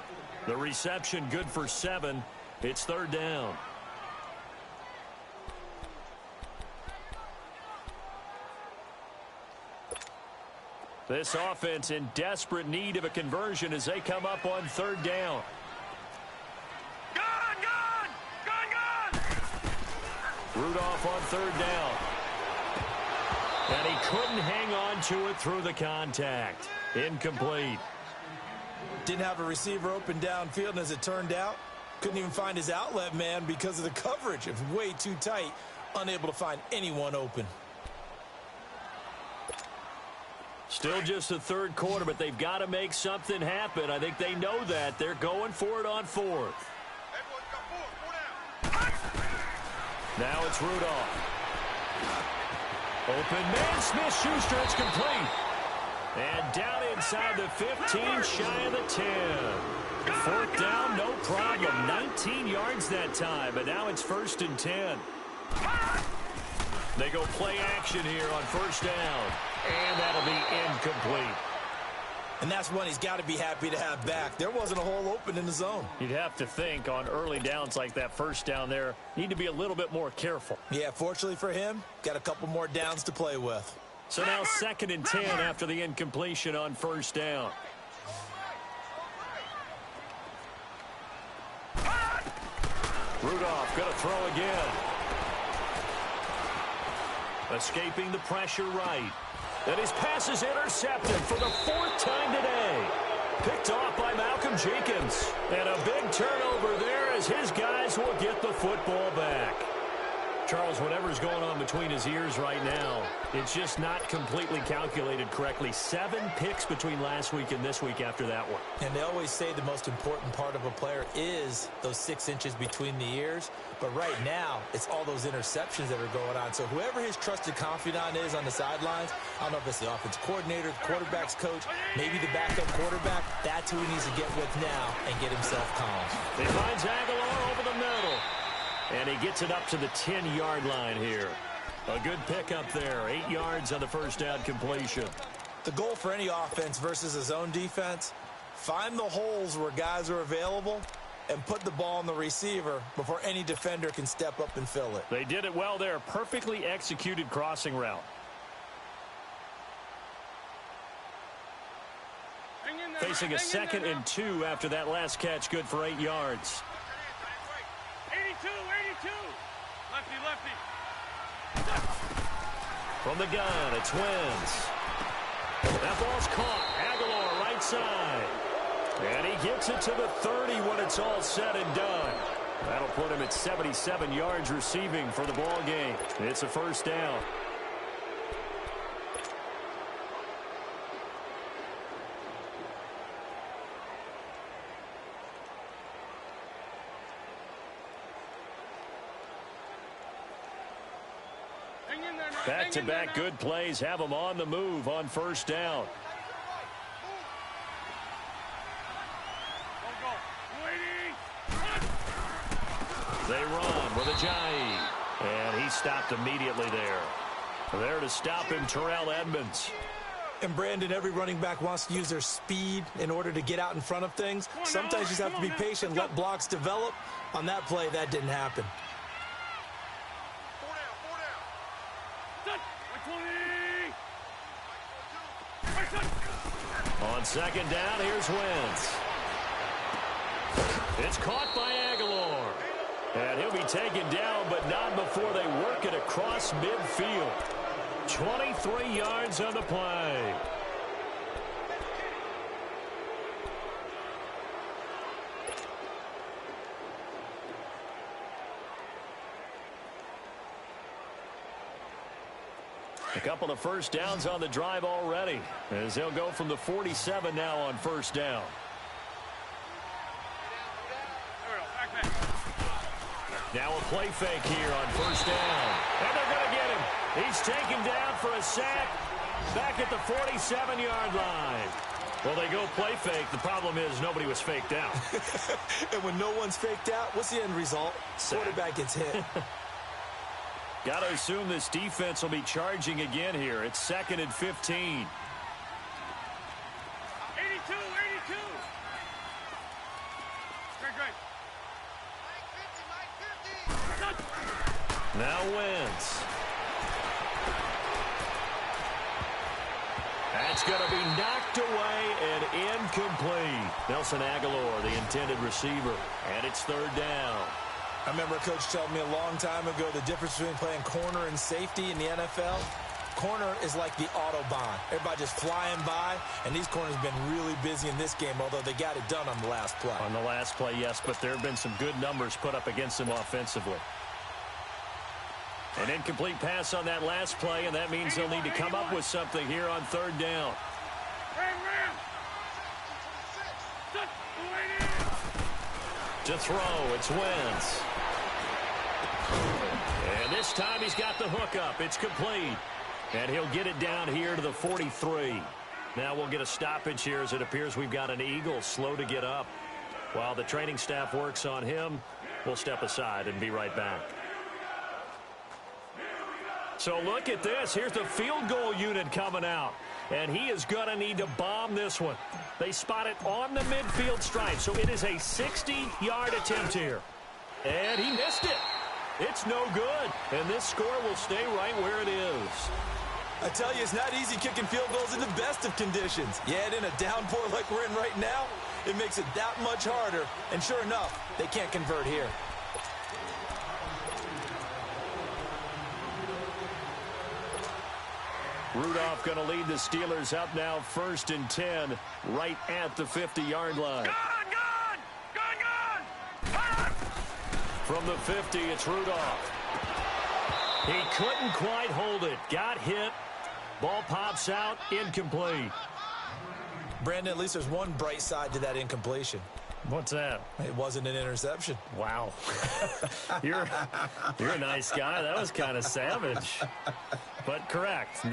The reception good for 7. It's third down. This offense in desperate need of a conversion as they come up on third down. Gone! Rudolph on third down. And he couldn't hang on to it through the contact. Incomplete. Didn't have a receiver open downfield, and as it turned out, couldn't even find his outlet man because of the coverage. It was way too tight, unable to find anyone open. Still just the third quarter, but they've got to make something happen. I think they know that. They're going for it on fourth. Now it's Rudolph. Open man, Smith-Schuster, it's complete. And down inside the 15, shy of the 10. Fourth down, no problem. 19 yards that time, but now it's 1st and 10. They go play action here on first down. And that'll be incomplete. And that's one he's got to be happy to have back. There wasn't a hole open in the zone. You'd have to think on early downs like that first down there, need to be a little bit more careful. Yeah, fortunately for him, got a couple more downs to play with. So now 2nd and 10 after the incompletion on first down. Rudolph going to throw again. Escaping the pressure right. And his pass is intercepted for the 4th time today. Picked off by Malcolm Jenkins. And a big turnover there as his guys will get the football back. Charles, whatever's going on between his ears right now, it's just not completely calculated correctly. 7 picks between last week and this week after that one. And they always say the most important part of a player is those 6 inches between the ears. But right now, it's all those interceptions that are going on. So whoever his trusted confidant is on the sidelines, I don't know if it's the offense coordinator, the quarterback's coach, maybe the backup quarterback, that's who he needs to get with now and get himself calm. He finds Aguilar over the middle. And he gets it up to the 10-yard line here. A good pickup there. 8 yards on the first down completion. The goal for any offense versus a zone defense, find the holes where guys are available and put the ball on the receiver before any defender can step up and fill it. They did it well there. Perfectly executed crossing route. Facing a 2nd and 2 after that last catch. Good for 8 yards. 82. Lefty. From the gun, it's Wentz. That ball's caught. Aguilar right side. And he gets it to the 30 when it's all said and done. That'll put him at 77 yards receiving for the ball game. It's a first down. Back-to-back good plays have them on the move on first down. They run with Ajayi. And he stopped immediately there. There to stop him, Terrell Edmonds. And Brandon, every running back wants to use their speed in order to get out in front of things. Sometimes you just have to be patient, let blocks develop. On that play, that didn't happen. On second down, here's Wentz. It's caught by Aguilar. And he'll be taken down, but not before they work it across midfield. 23 yards on the play. A couple of first downs on the drive already, as they'll go from the 47 now on first down. Now a play fake here on first down. And they're going to get him. He's taken down for a sack back at the 47-yard line. Well, they go play fake. The problem is nobody was faked out. And when no one's faked out, what's the end result? Quarterback gets hit. Got to assume this defense will be charging again here. It's 2nd and 15. 82, 82. Great. Now Wentz. That's going to be knocked away and incomplete. Nelson Aguilar, the intended receiver, and it's 3rd down. I remember a coach telling me a long time ago the difference between playing corner and safety in the NFL. Corner is like the Autobahn. Everybody just flying by, and these corners have been really busy in this game, although they got it done on the last play. On the last play, yes, but there have been some good numbers put up against them offensively. An incomplete pass on that last play, and that means they'll need to come up with something here on 3rd down. To throw, it's Wentz. And this time he's got the hook up. It's complete. And he'll get it down here to the 43. Now we'll get a stoppage here as it appears we've got an Eagle slow to get up. While the training staff works on him, we'll step aside and be right back. So look at this. Here's the field goal unit coming out. And he is going to need to bomb this one. They spot it on the midfield stripe. So it is a 60-yard attempt here. And he missed it. It's no good. And this score will stay right where it is. I tell you, it's not easy kicking field goals in the best of conditions. Yet in a downpour like we're in right now, it makes it that much harder. And sure enough, they can't convert here. Rudolph going to lead the Steelers up now 1st and 10 right at the 50-yard line. Gone! From the 50, it's Rudolph. He couldn't quite hold it. Got hit. Ball pops out. Incomplete. Brandon, at least there's one bright side to that incompletion. What's that? It wasn't an interception. Wow. You're a nice guy. That was kind of savage. But correct.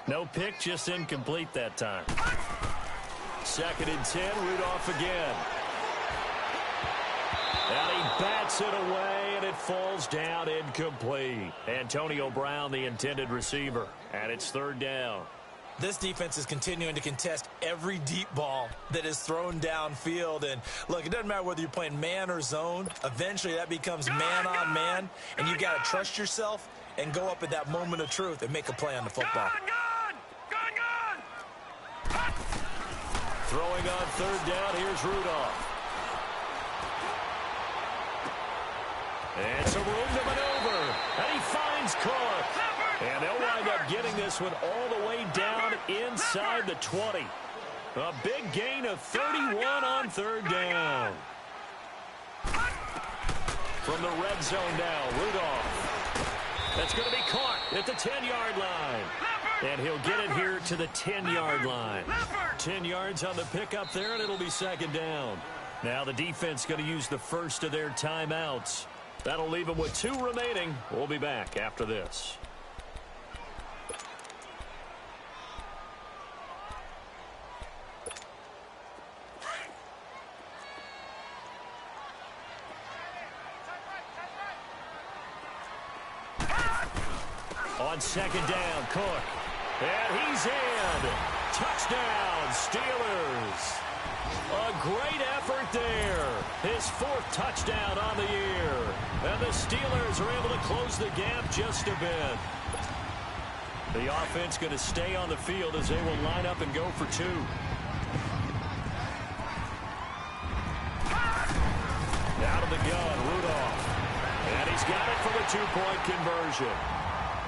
No pick, just incomplete that time. 2nd and 10, Rudolph again. And he bats it away, and it falls down incomplete. Antonio Brown, the intended receiver. And it's 3rd down. This defense is continuing to contest every deep ball that is thrown downfield. And, look, it doesn't matter whether you're playing man or zone. Eventually, that becomes man-on-man, and you've got to trust yourself and go up at that moment of truth and make a play on the football. Gone! Throwing on 3rd down, here's Rudolph. And some room to maneuver. And he finds Cook. And they'll wind up getting this one all the way down inside the 20. A big gain of 31 on 3rd down. From the red zone now, Rudolph. That's going to be caught at the 10-yard line. And he'll get it here to the 10-yard line. 10 yards on the pickup there, and it'll be 2nd down. Now the defense going to use the first of their timeouts. That'll leave them with 2 remaining. We'll be back after this. On 2nd down, Cook. And he's in. Touchdown, Steelers. A great effort there. His 4th touchdown on the year. And the Steelers are able to close the gap just a bit. The offense going to stay on the field as they will line up and go for 2. Out of the gun, Rudolph. And he's got it for the 2-point conversion.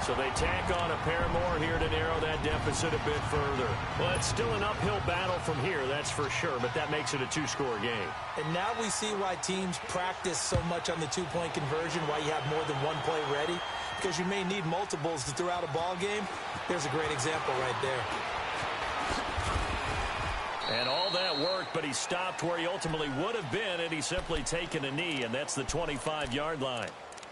So they tack on a pair more here to narrow that deficit a bit further. Well, it's still an uphill battle from here, that's for sure, but that makes it a two-score game. And now we see why teams practice so much on the two-point conversion, why you have more than one play ready, because you may need multiples throughout a ball game. There's a great example right there. And all that worked, but he stopped where he ultimately would have been, and he's simply taken a knee, and that's the 25-yard line.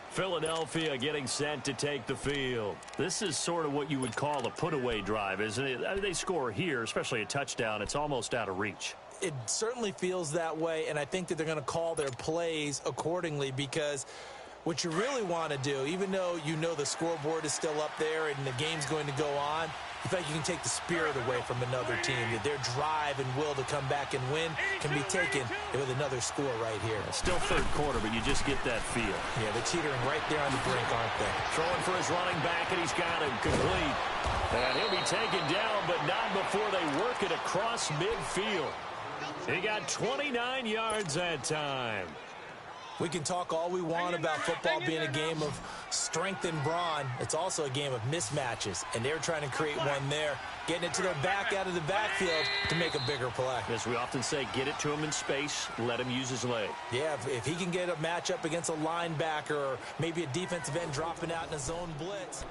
Philadelphia getting set to take the field. This is sort of what you would call a put-away drive, isn't it? I mean, they score here, especially a touchdown. It's almost out of reach. It certainly feels that way, and I think that they're going to call their plays accordingly, because what you really want to do, even though you know the scoreboard is still up there and the game's going to go on, you feel like you can take the spirit away from another team, that their drive and will to come back and win can be taken with another score right here. It's still third quarter, but you just get that feel. Yeah, they're teetering right there on the brink, aren't they? Throwing for his running back, and he's got him complete. And he'll be taken down, but not before they work it across midfield. He got 29 yards that time. We can talk all we want about football being a game of strength and brawn. It's also a game of mismatches, and they're trying to create one there, getting it to their back out of the backfield to make a bigger play. As we often say, get it to him in space, let him use his leg. Yeah, if he can get a matchup against a linebacker or maybe a defensive end dropping out in a zone blitz.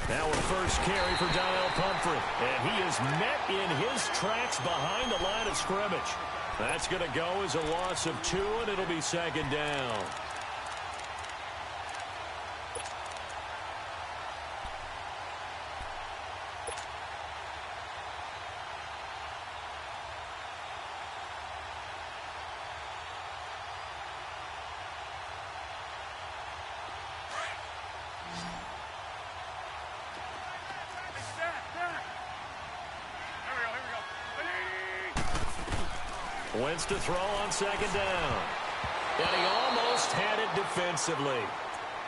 Now a first carry for Donnell Pumphrey, and he is met in his tracks behind the line of scrimmage. That's going to go as a loss of 2, and it'll be second down. Wentz to throw on second down. And he almost had it defensively.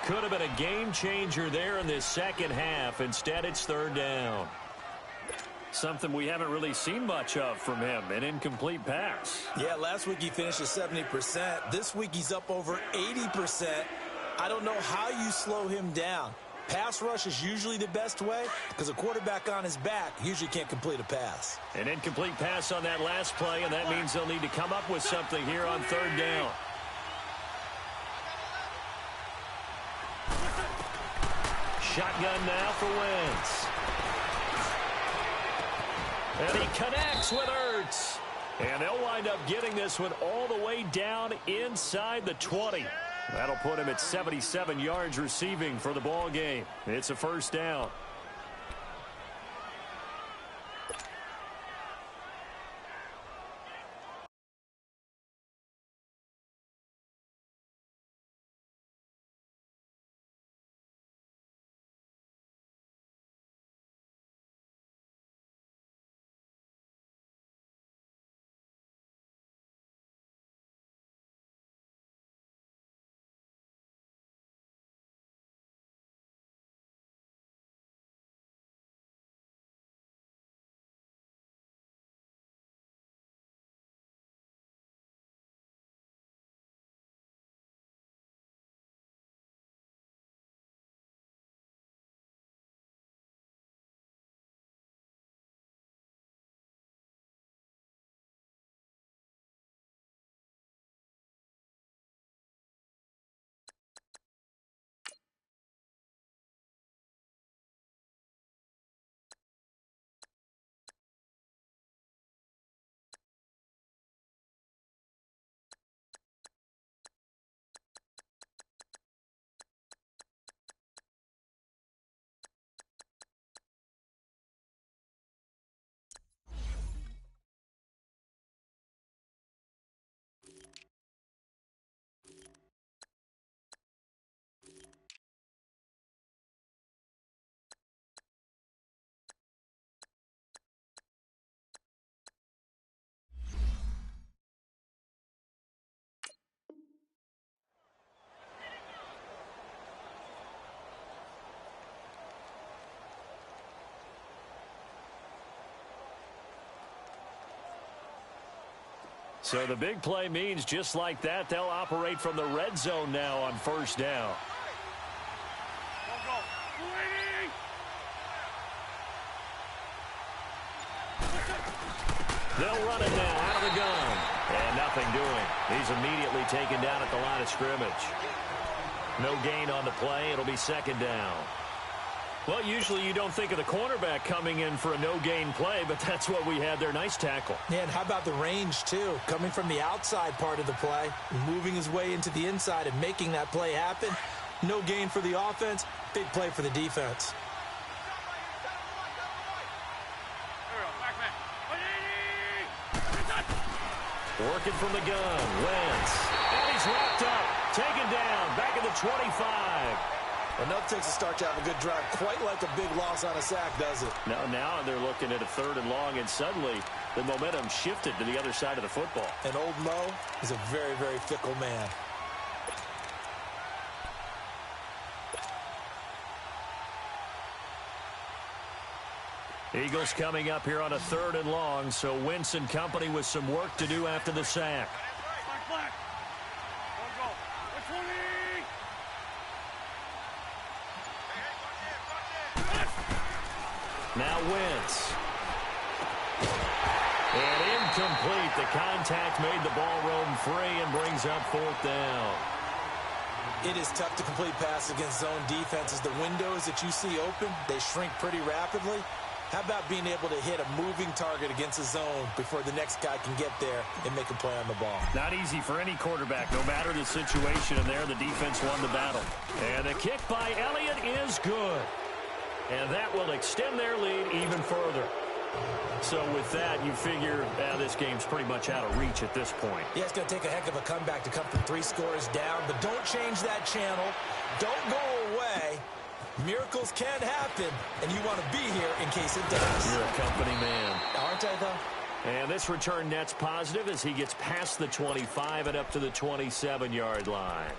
Could have been a game changer there in this second half. Instead, it's third down. Something we haven't really seen much of from him, an incomplete pass. Yeah, last week he finished at 70%. This week he's up over 80%. I don't know how you slow him down. Pass rush is usually the best way because a quarterback on his back usually can't complete a pass. An incomplete pass on that last play, and that means they'll need to come up with something here on third down. Shotgun now for Wentz. And he connects with Ertz. And they'll wind up getting this one all the way down inside the 20. That'll put him at 77 yards receiving for the ball game. It's a first down. So the big play means just like that, they'll operate from the red zone now on first down. They'll run it now out of the gun. And nothing doing. He's immediately taken down at the line of scrimmage. No gain on the play. It'll be second down. Well, usually you don't think of the cornerback coming in for a no-gain play, but that's what we had there. Nice tackle. Yeah, and how about the range, too? Coming from the outside part of the play, moving his way into the inside and making that play happen. No gain for the offense, big play for the defense. Working from the gun, Wentz. And he's wrapped up, taken down, back at the 25. Enough takes a start to have a good drive. Quite like a big loss on a sack, does it? Now they're looking at a 3rd and long, and suddenly the momentum shifted to the other side of the football. And old Mo is a very, very fickle man. Eagles coming up here on a 3rd and long, so Wentz and company with some work to do after the sack. Now Wentz. And incomplete. The contact made the ball roam free and brings up 4th down. It is tough to complete passes against zone defenses. The windows that you see open, they shrink pretty rapidly. How about being able to hit a moving target against a zone before the next guy can get there and make a play on the ball? Not easy for any quarterback, no matter the situation. And there, the defense won the battle. And the kick by Elliott is good. And that will extend their lead even further. So with that, you figure this game's pretty much out of reach at this point. Yeah, it's going to take a heck of a comeback to come from 3 scores down. But don't change that channel. Don't go away. Miracles can happen, and you want to be here in case it does. You're a company man. Aren't I, though? And this return net's positive as he gets past the 25 and up to the 27-yard line.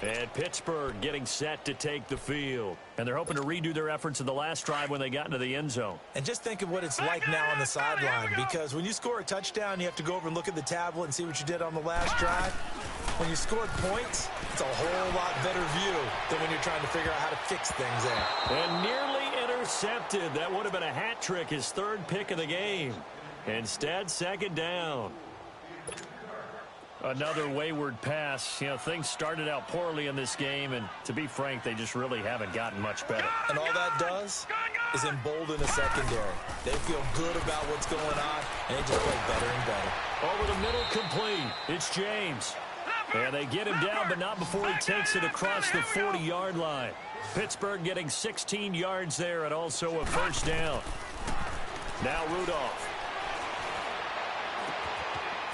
And Pittsburgh getting set to take the field. And they're hoping to redo their efforts in the last drive when they got into the end zone. And just think of what it's like now on the sideline, because when you score a touchdown, you have to go over and look at the tablet and see what you did on the last drive. When you scored points, it's a whole lot better view than when you're trying to figure out how to fix things there. And nearly intercepted. That would have been a hat trick, his 3rd pick of the game. Instead, second down. Another wayward pass. You know, things started out poorly in this game, and to be frank, they just really haven't gotten much better. And all that does is embolden a secondary. They feel good about what's going on, and they just play better and better. Over the middle, complete. It's James. And they get him down, but not before he takes it across the 40-yard line. Pittsburgh getting 16 yards there and also a first down. Now Rudolph.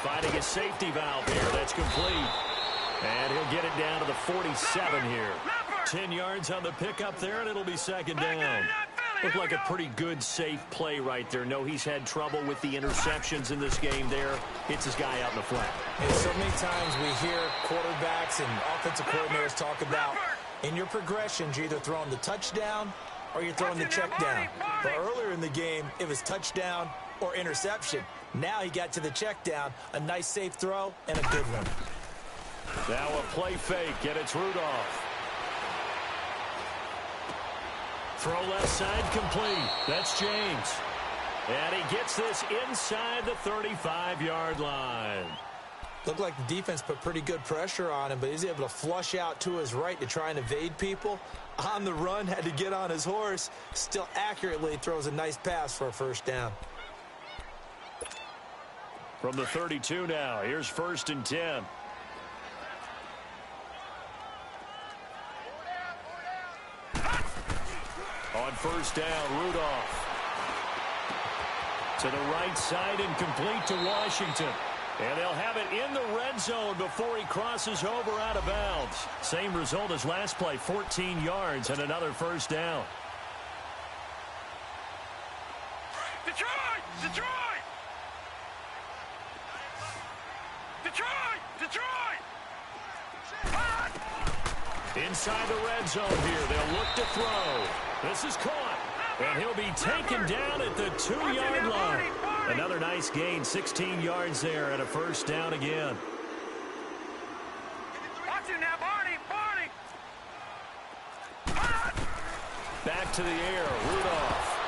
Finding a safety valve here. That's complete. And he'll get it down to the 47 here. 10 yards on the pickup there, and it'll be second down. Looked like a pretty good, safe play right there. No, he's had trouble with the interceptions in this game there. Hits his guy out in the flat. And so many times we hear quarterbacks and offensive coordinators talk about in your progressions, you're either throwing the touchdown or you're throwing the check down. But earlier in the game, it was touchdown or interception. Now he got to the check down, a nice safe throw, and a good one. Now a play fake, and it's Rudolph. Throw left side complete. That's James. And he gets this inside the 35-yard line. Looked like the defense put pretty good pressure on him, but he's able to flush out to his right to try and evade people. On the run, had to get on his horse. Still accurately throws a nice pass for a first down. From the 32 now, here's 1st and 10. On first down, Rudolph. To the right side and complete to Washington. And they'll have it in the red zone before he crosses over out of bounds. Same result as last play, 14 yards and another first down. Detroit! Detroit! Detroit! Detroit! Inside the red zone here, they'll look to throw. This is caught, and he'll be taken down at the 2-yard line. Another nice gain, 16 yards there and a first down again. Watch it now, Barney! Back to the air, Rudolph.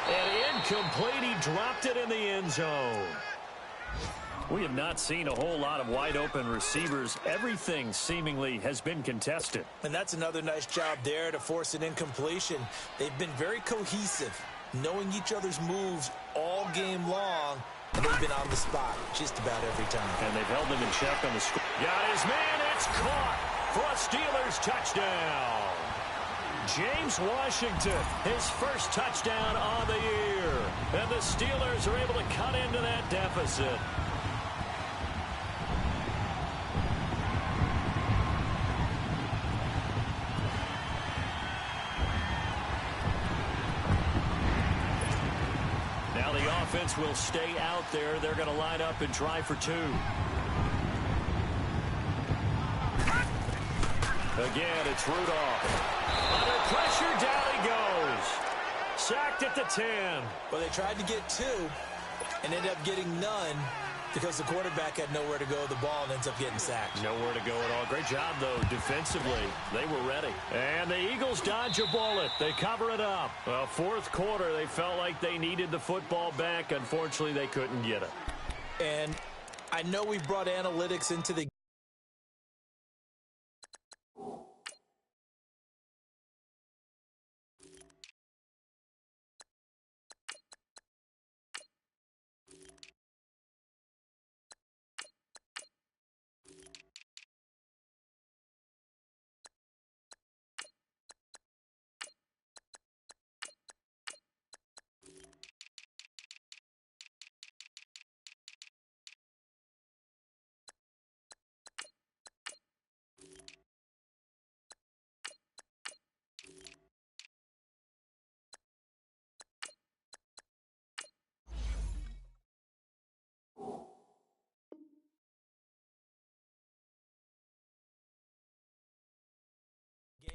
And incomplete, he dropped it in the end zone. We have not seen a whole lot of wide-open receivers. Everything seemingly has been contested. And that's another nice job there to force an incompletion. They've been very cohesive, knowing each other's moves all game long, and they've been on the spot just about every time. And they've held him in check on the score. Got his man, it's caught for a Steelers touchdown. James Washington, his first touchdown on the year. And the Steelers are able to cut into that deficit. Now the offense will stay out there. They're going to line up and try for two. Again, it's Rudolph. Under pressure, down he goes. Sacked at the 10. Well, they tried to get two and ended up getting none because the quarterback had nowhere to go with the ball and ends up getting sacked. Nowhere to go at all. Great job, though, defensively. They were ready. And the Eagles dodge a bullet. They cover it up. Well, fourth quarter, they felt like they needed the football back. Unfortunately, they couldn't get it. And I know we brought analytics into the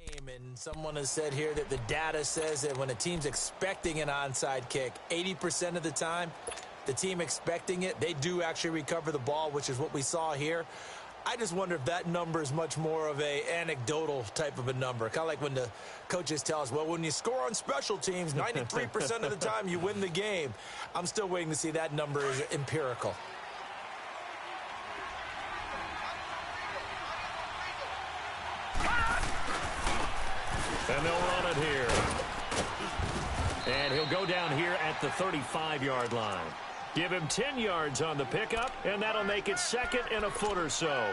game, and someone has said here that the data says that when a team's expecting an onside kick, 80% of the time, the team expecting it, they do actually recover the ball, which is what we saw here. I just wonder if that number is much more of a anecdotal type of a number. Kind of like when the coaches tell us, well, when you score on special teams, 93% of the time you win the game. I'm still waiting to see that number is empirical. And they'll run it here. And he'll go down here at the 35-yard line. Give him 10 yards on the pickup, and that'll make it second and a foot or so.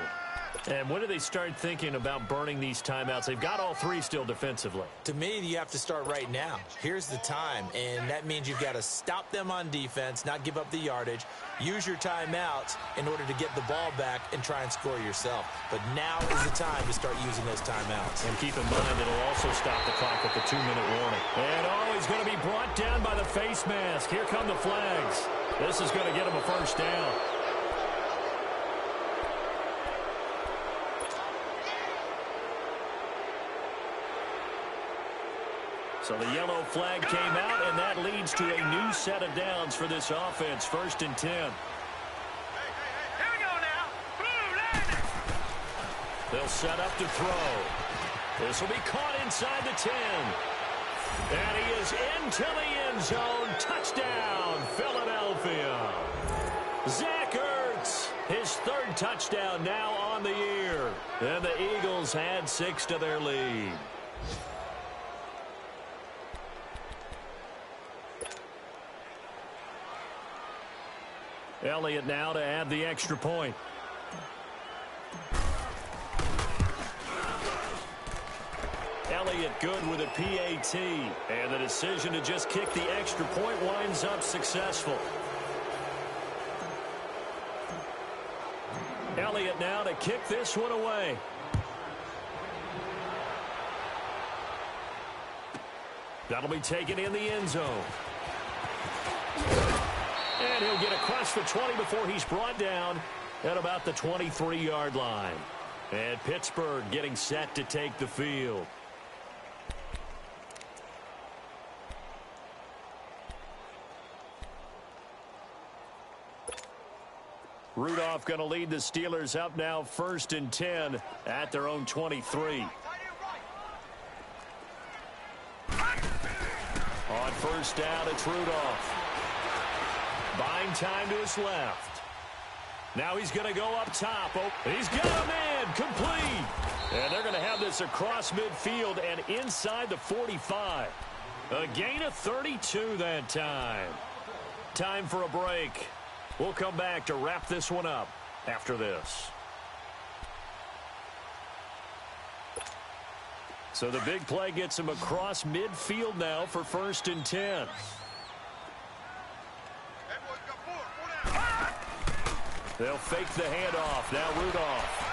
And when do they start thinking about burning these timeouts? They've got all three still defensively. To me, you have to start right now. Here's the time, and that means you've got to stop them on defense, not give up the yardage, use your timeouts in order to get the ball back and try and score yourself. But now is the time to start using those timeouts. And keep in mind, it'll also stop the clock at the 2-minute warning. And he's going to be brought down by the face mask. Here come the flags. This is going to get him a first down. So the yellow flag came out, and that leads to a new set of downs for this offense. 1st and 10. Here we go now. Blue line. They'll set up to throw. This will be caught inside the 10. And he is into the end zone. Touchdown, Philadelphia. Zach Ertz, his 3rd touchdown now on the year. And the Eagles add 6 to their lead. Elliott now to add the extra point. Elliott good with a PAT. And the decision to just kick the extra point winds up successful. Elliott now to kick this one away. That'll be taken in the end zone. And he'll get across the 20 before he's brought down at about the 23-yard line. And Pittsburgh getting set to take the field. Rudolph going to lead the Steelers up now 1st and 10 at their own 23. On 1st down, it's Rudolph. Buying time to his left. Now he's going to go up top. Oh, he's got a man complete. And they're going to have this across midfield and inside the 45. A gain of 32 that time. Time for a break. We'll come back to wrap this one up after this. So the big play gets him across midfield now for 1st and 10. They'll fake the handoff. Now Rudolph.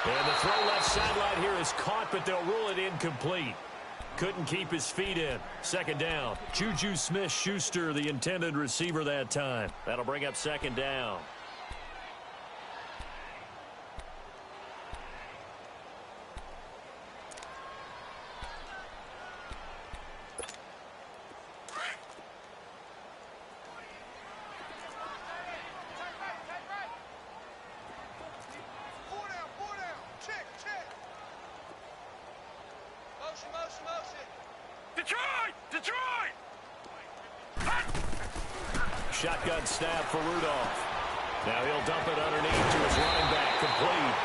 And the throw left sideline here is caught, but they'll rule it incomplete. Couldn't keep his feet in. 2nd down. Juju Smith-Schuster, the intended receiver that time. That'll bring up 2nd down. Detroit! Shotgun snap for Rudolph. Now he'll dump it underneath to his running back, complete.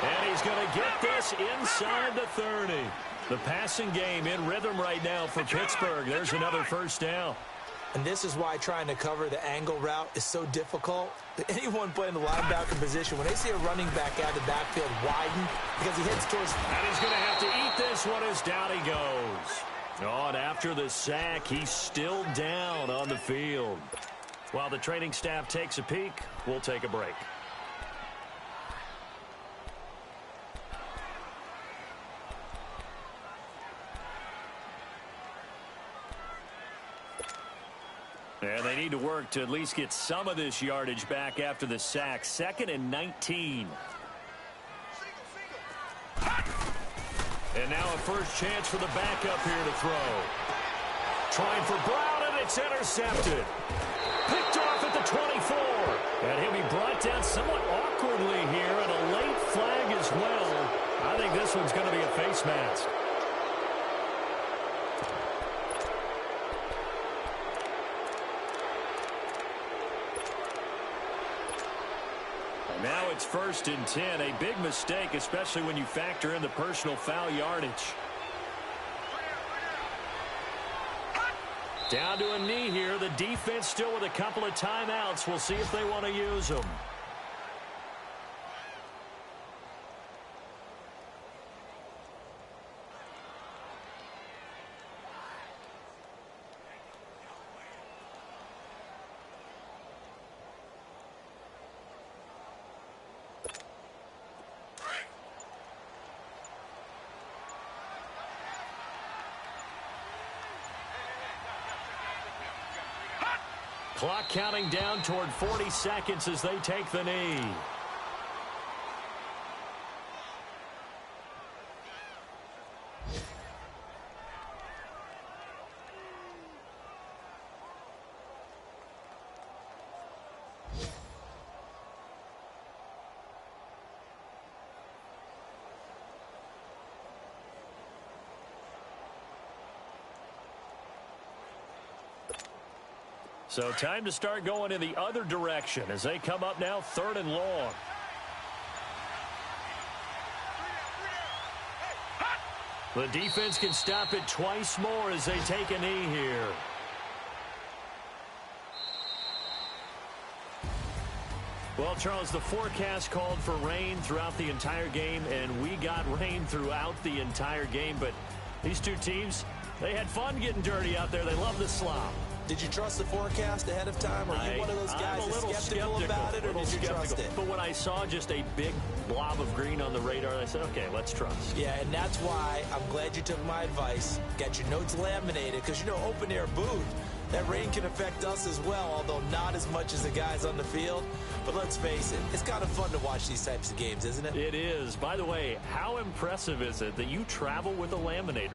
And he's going to get this inside the 30. The passing game in rhythm right now for Pittsburgh. There's another 1st down. And this is why trying to cover the angle route is so difficult. Anyone playing the linebacker position, when they see a running back out of the backfield widen because he heads towards... And he's going to have to eat this one as down he goes. Oh, and after the sack, he's still down on the field. While the training staff takes a peek, we'll take a break. And they need to work to at least get some of this yardage back after the sack. 2nd and 19. And now a first chance for the backup here to throw. Trying for Brown, and it's intercepted. Picked off at the 24. And he'll be brought down somewhat awkwardly here, and a late flag as well. I think this one's going to be a face mask. Now it's 1st and 10. A big mistake, especially when you factor in the personal foul yardage. Down to a knee here. The defense still with a couple of timeouts. We'll see if they want to use them. Clock counting down toward 40 seconds as they take the knee. So time to start going in the other direction as they come up now 3rd and long. The defense can stop it twice more as they take a knee here. Well, Charles, the forecast called for rain throughout the entire game, and we got rain throughout the entire game. But these two teams, they had fun getting dirty out there. They love the slop. Did you trust the forecast ahead of time? Are you one of those guys that's skeptical about it, or did you trust it? But when I saw just a big blob of green on the radar, I said, okay, let's trust. Yeah, and that's why I'm glad you took my advice. Got your notes laminated, because, you know, open-air booth, that rain can affect us as well, although not as much as the guys on the field. But let's face it, it's kind of fun to watch these types of games, isn't it? It is. By the way, how impressive is it that you travel with a laminator?